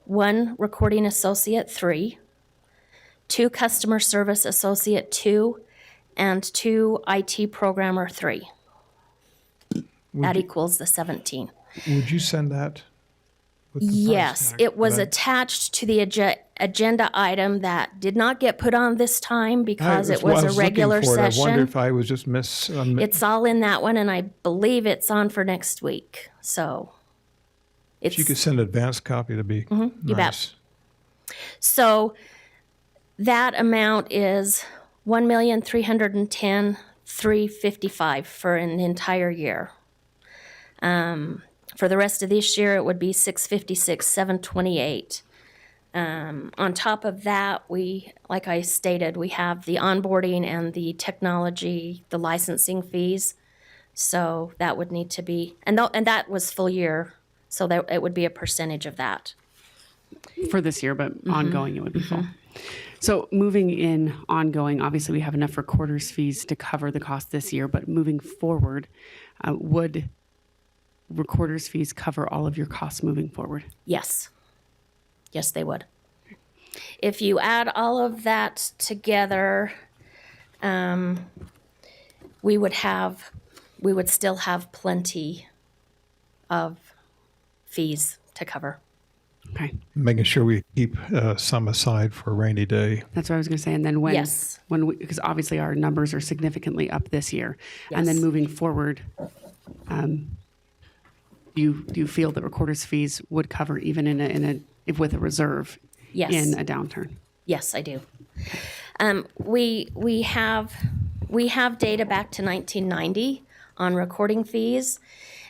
1 recording associate 3, 2 customer service associate 2, and 2 IT programmer 3. That equals the 17. Would you send that? with the price Yes, tag? it was Right. attached to the agenda item that did not get put on this time because it was a regular I wonder session. if I was just It's all in that one, and I believe it's on for next week, so. if you could It's, send an advance copy, that'd be you bet. nice. so that amount is 1,310,355 for an entire year. For the rest of this year, it would be 656,728. On top of that, we, like I stated, we have the onboarding and the technology, the licensing fees So that would need to be, and that was full year, so that it would be a percentage of that. For this year, but ongoing it would be full. So moving in ongoing, obviously we have enough recorder's fees to cover the cost this year, but moving forward, would recorder's fees cover all of your costs moving forward? Yes. Yes, they would. If you add all of that together, we would still have plenty of fees to cover. Okay. Making sure we keep some aside for a rainy day. That's what I was going to say. And then Yes. because obviously our numbers are significantly up this year, and then Yes. moving forward, do you feel that recorder's fees would cover even if with a reserve Yes. in a downturn? Yes, I do. We have data back to 1990 on recording fees,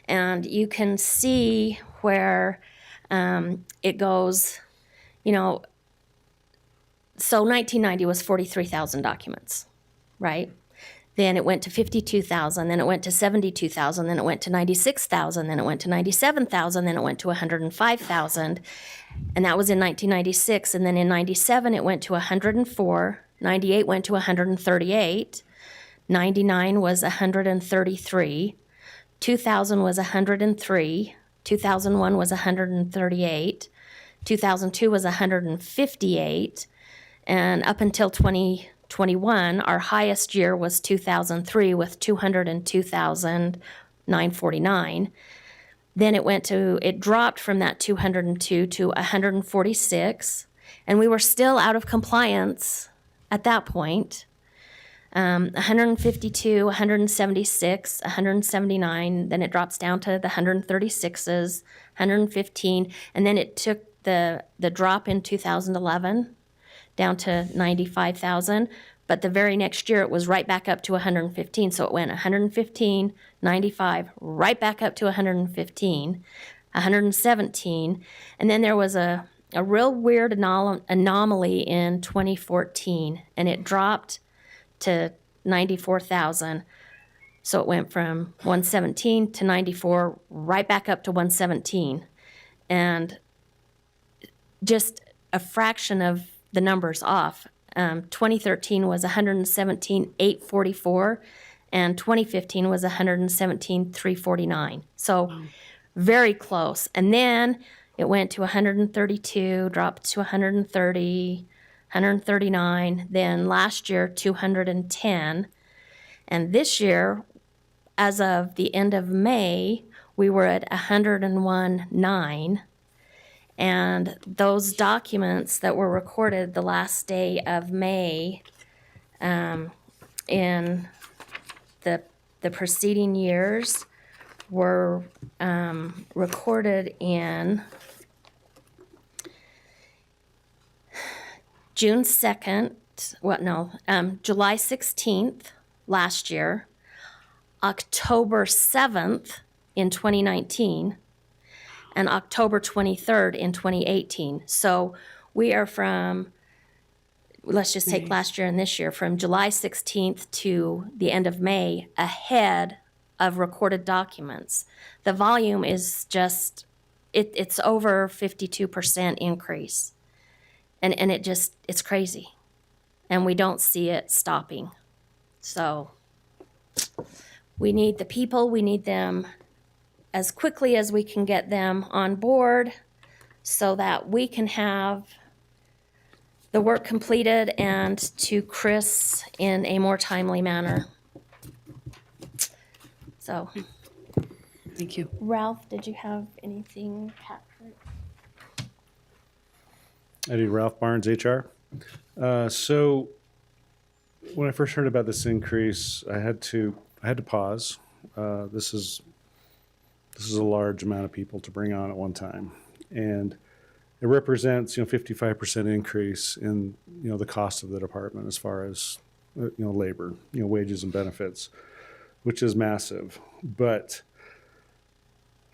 and you can see where it goes. So 1990 was 43,000 documents, right? Then it went to 52,000, then it went to 72,000, then it went to 96,000, then it went to 97,000, then it went to 105,000. And that was in 1996. And then in 97, it went to 104. 98 went to 138. 99 was 133. 2000 was 103. 2001 was 138. 2002 was 158. And up until 2021, our highest year was 2003 with 202,949. Then it dropped from that 202 to 146, and we were still out of compliance at that point. 152, 176, 179, then it drops down to the 136s, 115, and then it took the drop in 2011 down to 95,000. But the very next year, it was right back up to 115. So it went 115, 95, right back up to 115, 117. And then there was a real weird anomaly in 2014, and it dropped to 94,000. So it went from 117 to 94, right back up to 117. And just a fraction of the numbers off. 2013 was 117,844, and 2015 was 117,349. So very close. And then it went to 132, dropped to 130, 139. Then last year, 210. And this year, as of the end of May, we were at 101.9. And those documents that were recorded the last day of May in the preceding years were recorded in June 2nd, July 16th last year, October 7th in 2019, and October 23rd in 2018. So we are from, let's just take last year and this year, from July 16th to the end of May, ahead of recorded documents. The volume is just, it's over 52% increase. And it's crazy. And we don't see it stopping. So we need the people, we need them as quickly as we can get them on board so that we can have the work completed and to Chris in a more timely manner. So. Thank you. Ralph, did you have anything, Patrick? I do. Ralph Barnes, HR. So when I first heard about this increase, I had to pause. This is a large amount of people to bring on at one time, and it represents 55% increase in the cost of the department as far as labor, wages and benefits, which is massive. But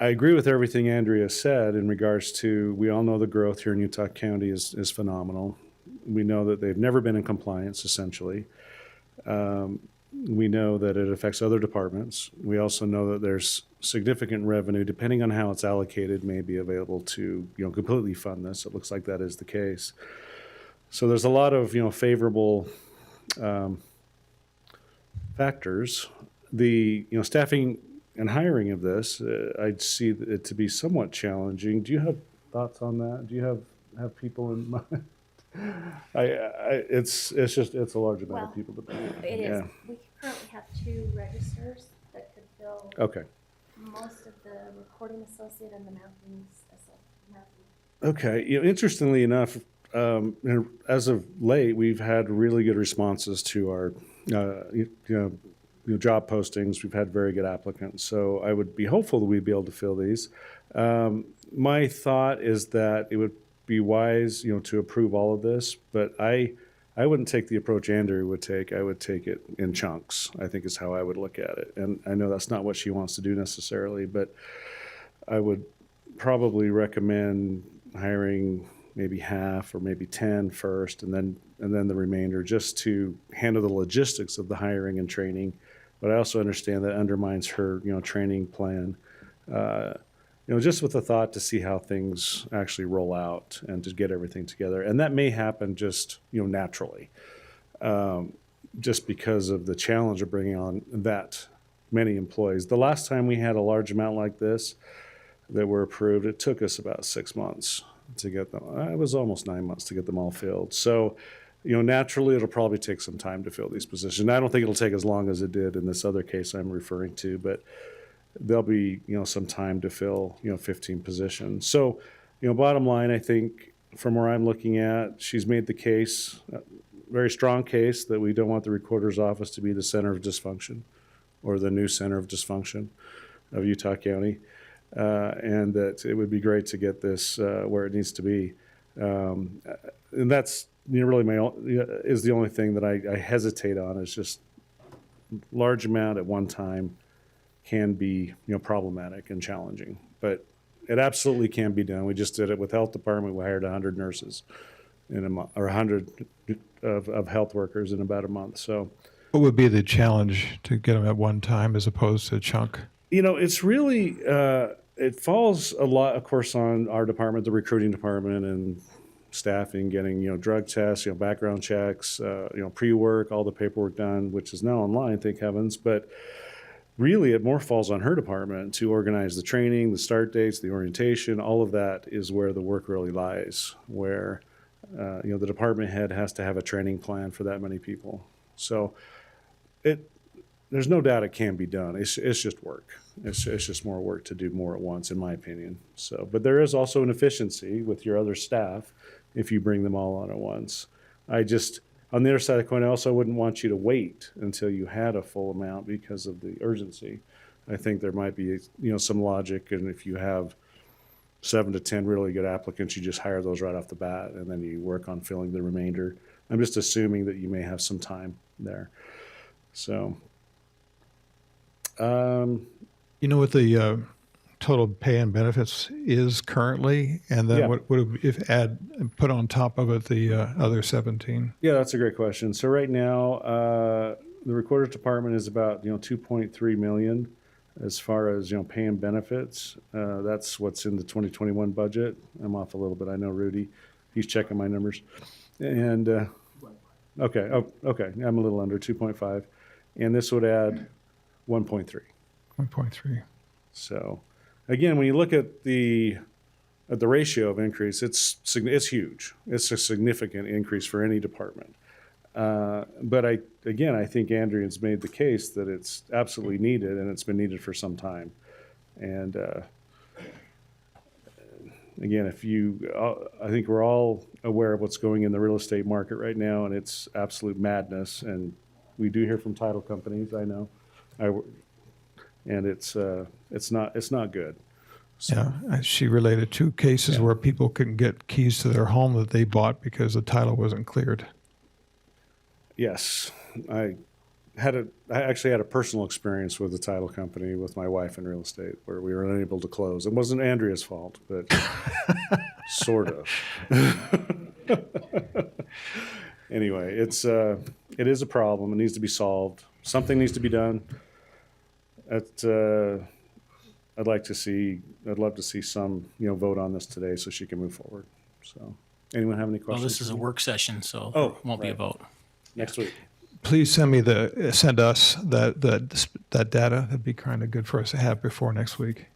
I agree with everything Andrea said in regards to, we all know the growth here in Utah County is phenomenal. We know that they've never been in compliance, essentially. We know that it affects other departments. We also know that there's significant revenue, depending on how it's allocated, may be available to, completely fund this. It looks like that is the case. So there's a lot of, favorable factors. The, staffing and hiring of this, I'd see it to be somewhat challenging. Do you have thoughts on that? Do you have people in mind? It's a large amount of people to bring in. It is. Yeah. We currently have 2 registers that could fill Okay. most of the recording associate and the mapping associate. Okay. Interestingly enough, as of late, we've had really good responses to our, job postings. We've had very good applicants. So I would be hopeful that we'd be able to fill these. My thought is that it would be wise, to approve all of this, but I wouldn't take the approach Andrea would take. I would take it in chunks, I think is how I would look at it. And I know that's not what she wants to do necessarily, but I would probably recommend hiring maybe half or maybe 10 first, and then the remainder, just to handle the logistics of the hiring and training. But I also understand that undermines her, training plan. Just with the thought to see how things actually roll out and to get everything together. And that may happen just, naturally, just because of the challenge of bringing on that many employees. The last time we had a large amount like this that were approved, it took us about 6 months to get them. It was almost 9 months to get them all filled. So, naturally, it'll probably take some time to fill these positions. I don't think it'll take as long as it did in this other case I'm referring to, but there'll be, some time to fill, 15 positions. So, bottom line, I think from where I'm looking at, she's made the case, very strong case, that we don't want the recorder's office to be the center of dysfunction or the new center of dysfunction of Utah County, and that it would be great to get this where it needs to be. And that's really is the only thing that I hesitate on, is just large amount at one time can be, problematic and challenging, but it absolutely can be done. We just did it with health department. We hired 100 nurses in a month, or 100 of health workers in about a month. So What would be the challenge to get them at one time as opposed to a chunk? it's really, it falls a lot, of course, on our department, the recruiting department, and staffing, getting, drug tests, background checks, pre-work, all the paperwork done, which is now online, thank heavens. But really, it more falls on her department to organize the training, the start dates, the orientation. All of that is where the work really lies, where, the department head has to have a training plan for that many people. So there's no doubt it can be done. It's just work. It's just more work to do more at once, in my opinion. So, but there is also an efficiency with your other staff if you bring them all on at once. On the other side of the coin, I also wouldn't want you to wait until you had a full amount because of the urgency. I think there might be, some logic, and if you have 7 to 10 really good applicants, you just hire those right off the bat, and then you work on filling the remainder. I'm just assuming that you may have some time there. So, You know what the total pay and benefits is currently, and then Yeah. what would put on top of it the other 17? Yeah, that's a great question. So right now, the recorder's department is about, 2.3 million as far as, pay and benefits. That's what's in the 2021 budget. I'm off a little bit. I know Rudy, he's checking my numbers. And, okay. I'm a little under 2.5. And this would add 1.3. 1.3. So again, when you look at the ratio of increase, it's huge. It's a significant increase for any department. But I think Andrea's made the case that it's absolutely needed, and it's been needed for some time. And again, I think we're all aware of what's going in the real estate market right now, and it's absolute madness. And we do hear from title companies, I know, and it's not good. So, Yeah, she related 2 cases where people couldn't get keys to their home that they bought because the title wasn't cleared. yes, I actually had a personal experience with the title company with my wife in real estate where we were unable to close. It wasn't Andrea's fault, but sort of. Anyway, it is a problem. It needs to be solved. something needs to be done. I'd love to see some, vote on this today so she can move forward. So, anyone have any Well, questions? this is a work session, so Oh, it won't be a right. vote. Next week. Please send us that data. That'd be kind of good for us to have before next week.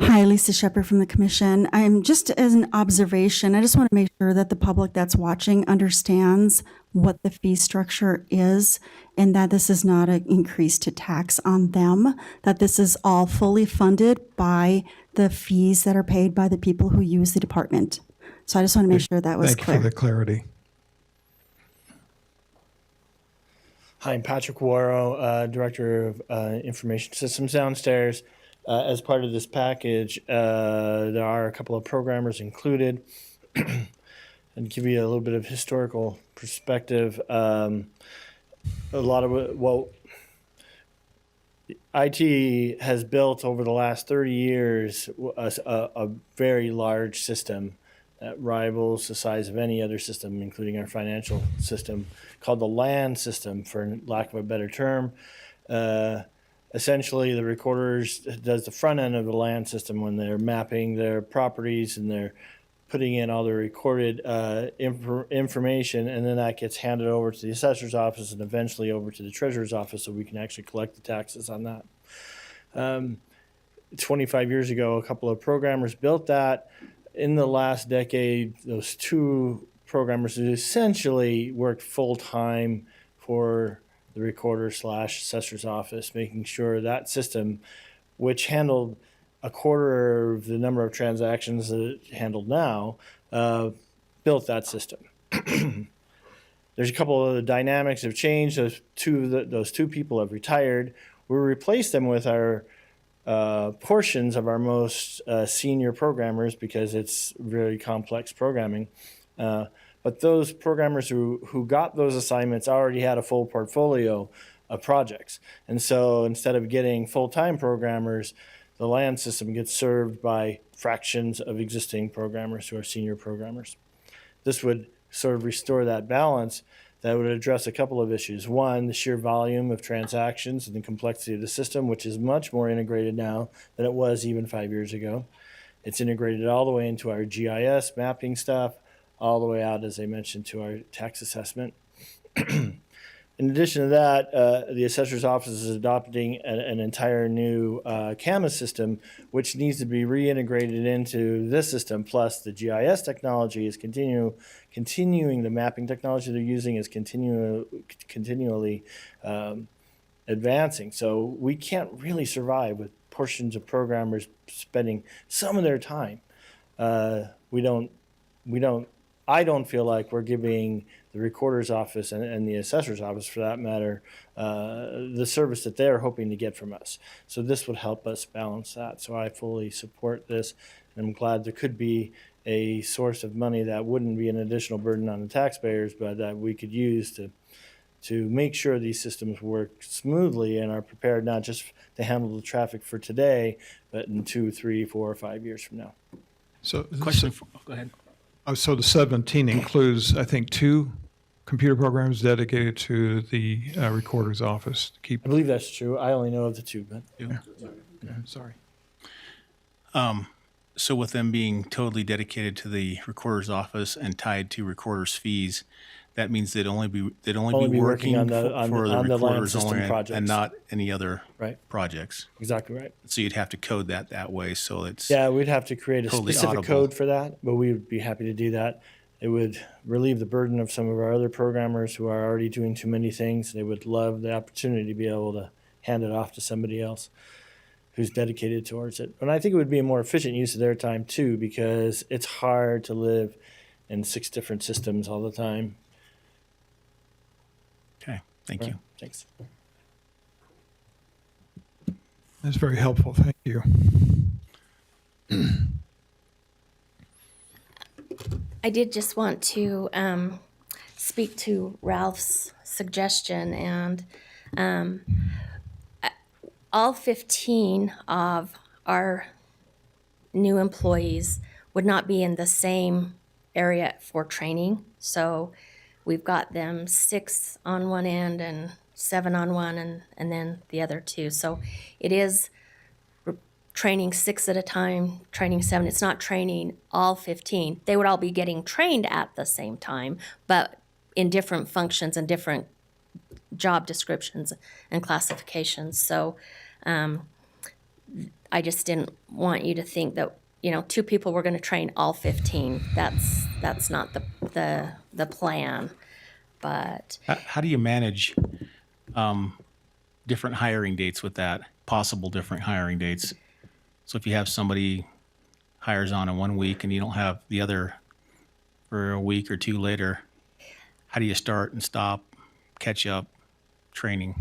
Hi, Lisa Shepherd from the Commission. I'm just as an observation, I just want to make sure that the public that's watching understands what the fee structure is and that this is not an increase to tax on them, that this is all fully funded by the fees that are paid by the people who use the department. So I just want to make sure that was Thank you clear. for the clarity. Hi, I'm Patrick Warrow, Director of Information Systems downstairs. As part of this package, there are a couple of programmers included. And give you a little bit of historical perspective, a lot of IT has built over the last 30 years a very large system that rivals the size of any other system, including our financial system, called the land system, for lack of a better term. Essentially, the recorders does the front end of the land system when they're mapping their properties and they're putting in all the recorded information, and then that gets handed over to the assessor's office and eventually over to the treasurer's office so we can actually collect the taxes on that. 25 years ago, a couple of programmers built that. In the last decade, those two programmers essentially worked full-time for the recorder/assessor's office, making sure that system, which handled a quarter of the number of transactions that it handled now, built that system. There's a couple of the dynamics have changed. Those two people have retired. We replaced them with our portions of our most senior programmers because it's very complex programming. But those programmers who got those assignments already had a full portfolio of projects. And so instead of getting full-time programmers, the land system gets served by fractions of existing programmers who are senior programmers. This would sort of restore that balance. That would address a couple of issues. One, the sheer volume of transactions and the complexity of the system, which is much more integrated now than it was even 5 years ago. It's integrated all the way into our GIS mapping stuff, all the way out, as I mentioned, to our tax assessment. In addition to that, the assessor's office is adopting an entire new CAMA system, which needs to be reintegrated into this system. Plus, the GIS technology is continuing. The mapping technology they're using is continually advancing. So we can't really survive with portions of programmers spending some of their time. I don't feel like we're giving the recorder's office and the assessor's office, for that matter, the service that they're hoping to get from us. So this would help us balance that. So I fully support this, and I'm glad there could be a source of money that wouldn't be an additional burden on the taxpayers, but that we could use to make sure these systems work smoothly and are prepared not just to handle the traffic for today, but in 2, 3, 4, or 5 years from now. So, Go ahead. So the 17 includes, I think, 2 computer programs dedicated to the recorder's office to keep. I believe that's true. I only know of the 2, but Yeah. Sorry. So with them being totally dedicated to the recorder's office and tied to recorder's fees, that means they'd only be working on for the land recorders system only projects. and not any other Right. projects. Exactly right. So you'd have to code that way so it's Yeah, we'd have to create a totally specific audible. code for that, but we would be happy to do that. It would relieve the burden of some of our other programmers who are already doing too many things. They would love the opportunity to be able to hand it off to somebody else who's dedicated towards it. And I think it would be a more efficient use of their time too, because it's hard to live in 6 different systems all the time. okay. Thank you. Thanks. That's very helpful. Thank you. I did just want to speak to Ralph's suggestion, and all 15 of our new employees would not be in the same area for training. So we've got them 6 on one end and 7 on one, and then the other 2. So it is training 6 at a time, training 7. It's not training all 15. They would all be getting trained at the same time, but in different functions and different job descriptions and classifications. So I just didn't want you to think that, 2 people were going to train all 15. That's not the plan. But How do you manage different hiring dates with that, possible different hiring dates? So if you have somebody hires on in 1 week and you don't have the other for a week or 2 later, how do you start and stop, catch up, training?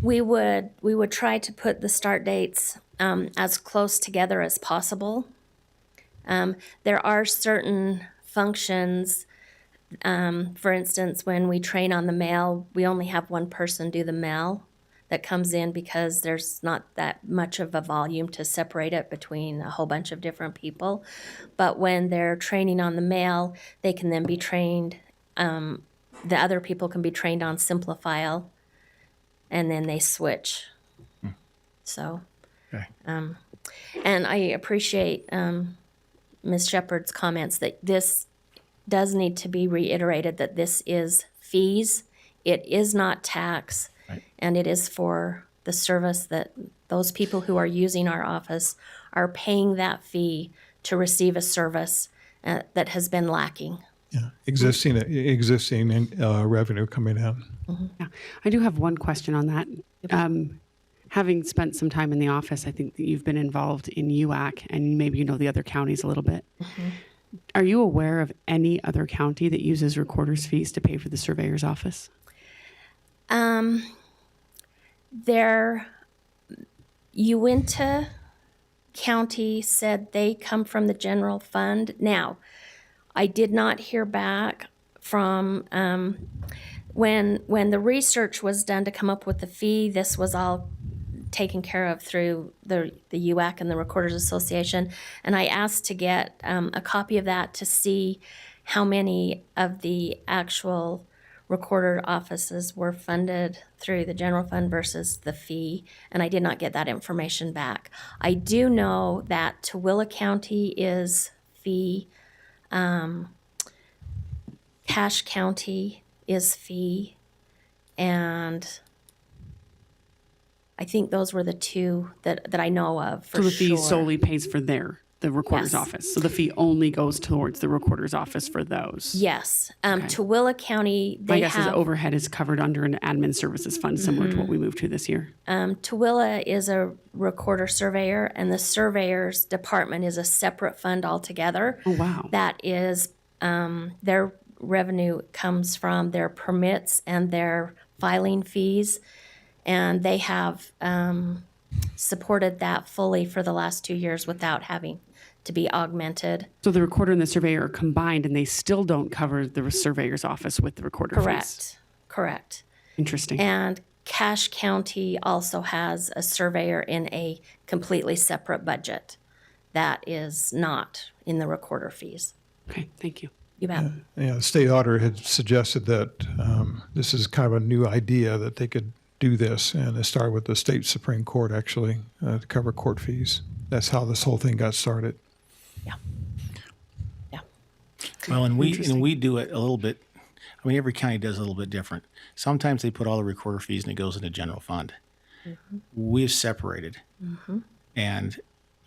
we would try to put the start dates as close together as possible. There are certain functions, for instance, when we train on the mail, we only have one person do the mail that comes in because there's not that much of a volume to separate it between a whole bunch of different people. But when they're training on the mail, they can then be trained, the other people can be trained on Simplifile, and then they switch. So, Okay. and I appreciate Ms. Shepherd's comments that this does need to be reiterated, that this is fees. It is not tax. Right. And it is for the service that those people who are using our office are paying that fee to receive a service that has been lacking. Yeah, existing revenue coming in. Yeah, I do have one question on that. Having spent some time in the office, I think that you've been involved in UAC, and maybe you know the other counties a little bit. Are you aware of any other county that uses recorder's fees to pay for the surveyor's office? Uinta County said they come from the general fund. Now, I did not hear back from when the research was done to come up with the fee. This was all taken care of through the UAC and the Recorders Association, and I asked to get a copy of that to see how many of the actual recorder offices were funded through the general fund versus the fee, and I did not get that information back. I do know that Tooele County is fee, Cache County is fee, and I think those were the 2 that I know of for So the sure. fee solely pays for the recorder's Yes. office. So the fee only goes towards the recorder's office for those. Yes. Okay. Tooele County, My they guess is have, overhead is covered under an admin services fund, similar to what we moved to this year. Tooele is a recorder surveyor, and the surveyor's department is a separate fund altogether. Oh, wow. That is, their revenue comes from their permits and their filing fees, and they have supported that fully for the last 2 years without having to be augmented. So the recorder and the surveyor are combined, and they still don't cover the surveyor's office with the recorder fees. Correct. Interesting. And Cache County also has a surveyor in a completely separate budget that is not in the recorder fees. Okay, thank you. You bet. Yeah, the state auditor had suggested that this is kind of a new idea that they could do this, and it started with the state Supreme Court actually to cover court fees. That's how this whole thing got started. Well, and we do it a little bit. I mean, every county does a little bit different. Sometimes they put all the recorder fees and it goes into general fund. We've separated, and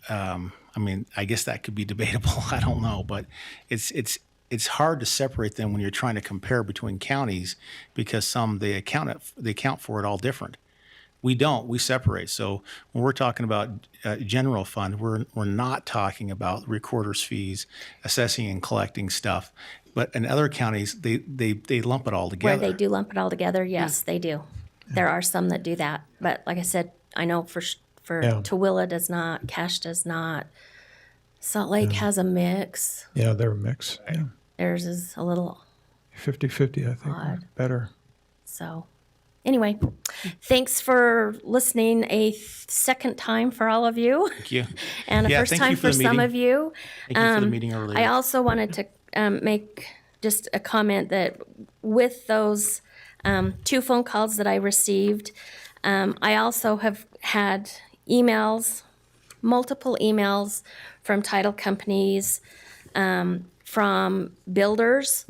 I mean, I guess that could be debatable. I don't know, but it's hard to separate them when you're trying to compare between counties because they account for it all different. We don't. We separate. So when we're talking about general fund, we're not talking about recorder's fees, assessing and collecting stuff. But in other counties, they lump it all together. Where they do lump it all together, yes, they do. There are some that do that. But like I said, I know for Tooele does not, Cache does not. Salt Lake has a mix. Yeah, they're a mix. Yeah. Theirs is a little 50-50, I think. Odd. Better. so. Anyway, thanks for listening a second time for all of you. Thank you. And a Yeah, first thank time you for for the some meeting. of you. Thank you for the meeting earlier. I also wanted to make just a comment that with those 2 phone calls that I received, I also have had emails, multiple emails from title companies, from builders.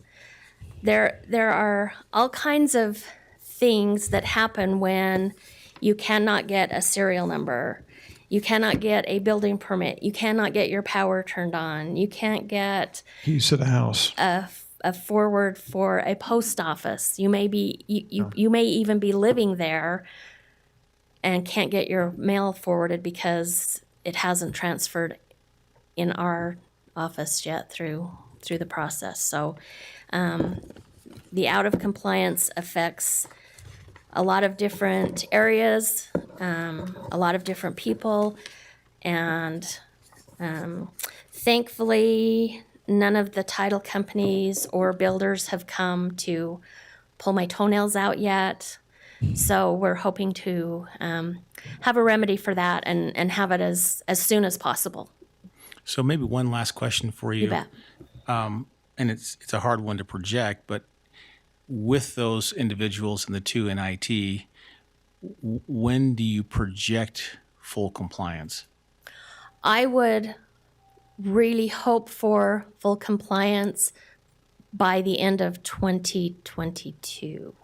There are all kinds of things that happen when you cannot get a serial number. You cannot get a building permit. You cannot get your power turned on. You can't get Keys to the house. a forward for a post office. You may be you may even be living there and can't get your mail forwarded because it hasn't transferred in our office yet through the process. So the out of compliance affects a lot of different areas, a lot of different people, and thankfully, none of the title companies or builders have come to pull my toenails out yet. So we're hoping to have a remedy for that and have it as soon as possible. So maybe one last question for you. You bet. And it's a hard one to project, but with those individuals and the 2 in IT, when do you project full compliance? I would really hope for full compliance by the end of 2022.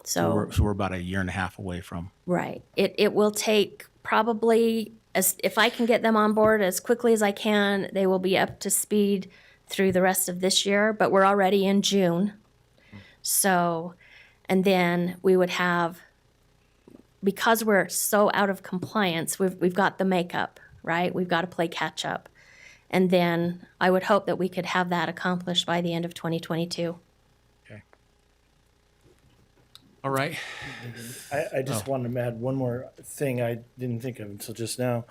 So we're about a year and a half away from. right. It will take probably, if I can get them on board as quickly as I can, they will be up to speed through the rest of this year, but we're already in June. So, and then we would have, because we're so out of compliance, we've got the makeup, right? We've got to play catch up. And then I would hope that we could have that accomplished by the end of 2022. Okay. All right. I just wanted to add one more thing I didn't think of until just now.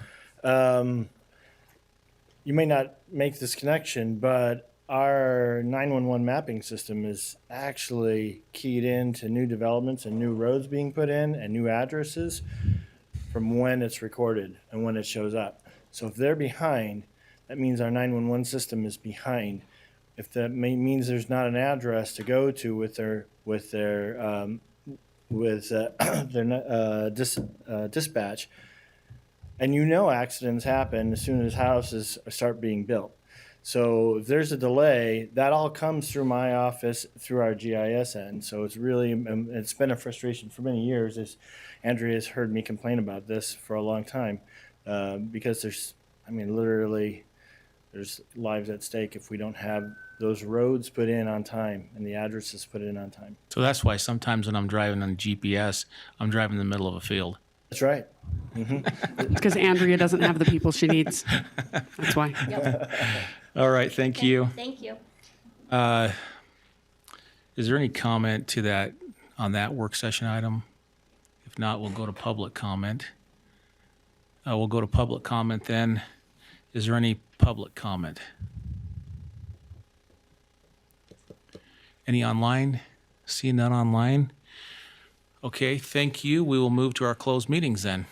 You may not make this connection, but our 911 mapping system is actually keyed into new developments and new roads being put in and new addresses from when it's recorded and when it shows up. So if they're behind, that means our 911 system is behind. If that means there's not an address to go to with their dispatch, and accidents happen as soon as houses start being built. So if there's a delay, that all comes through my office through our GIS end. So it's really, it's been a frustration for many years, as Andrea has heard me complain about this for a long time, because literally there's lives at stake if we don't have those roads put in on time and the addresses put in on time. So that's why sometimes when I'm driving on GPS, I'm driving in the middle of a field. That's right. Because Andrea doesn't have the people she needs. That's why. All right, thank you. Thank you. Is there any comment to that on that work session item? If not, we'll go to public comment. We'll go to public comment then. Is there any public comment? Any online? See none online? Okay, thank you. We will move to our closed meetings then.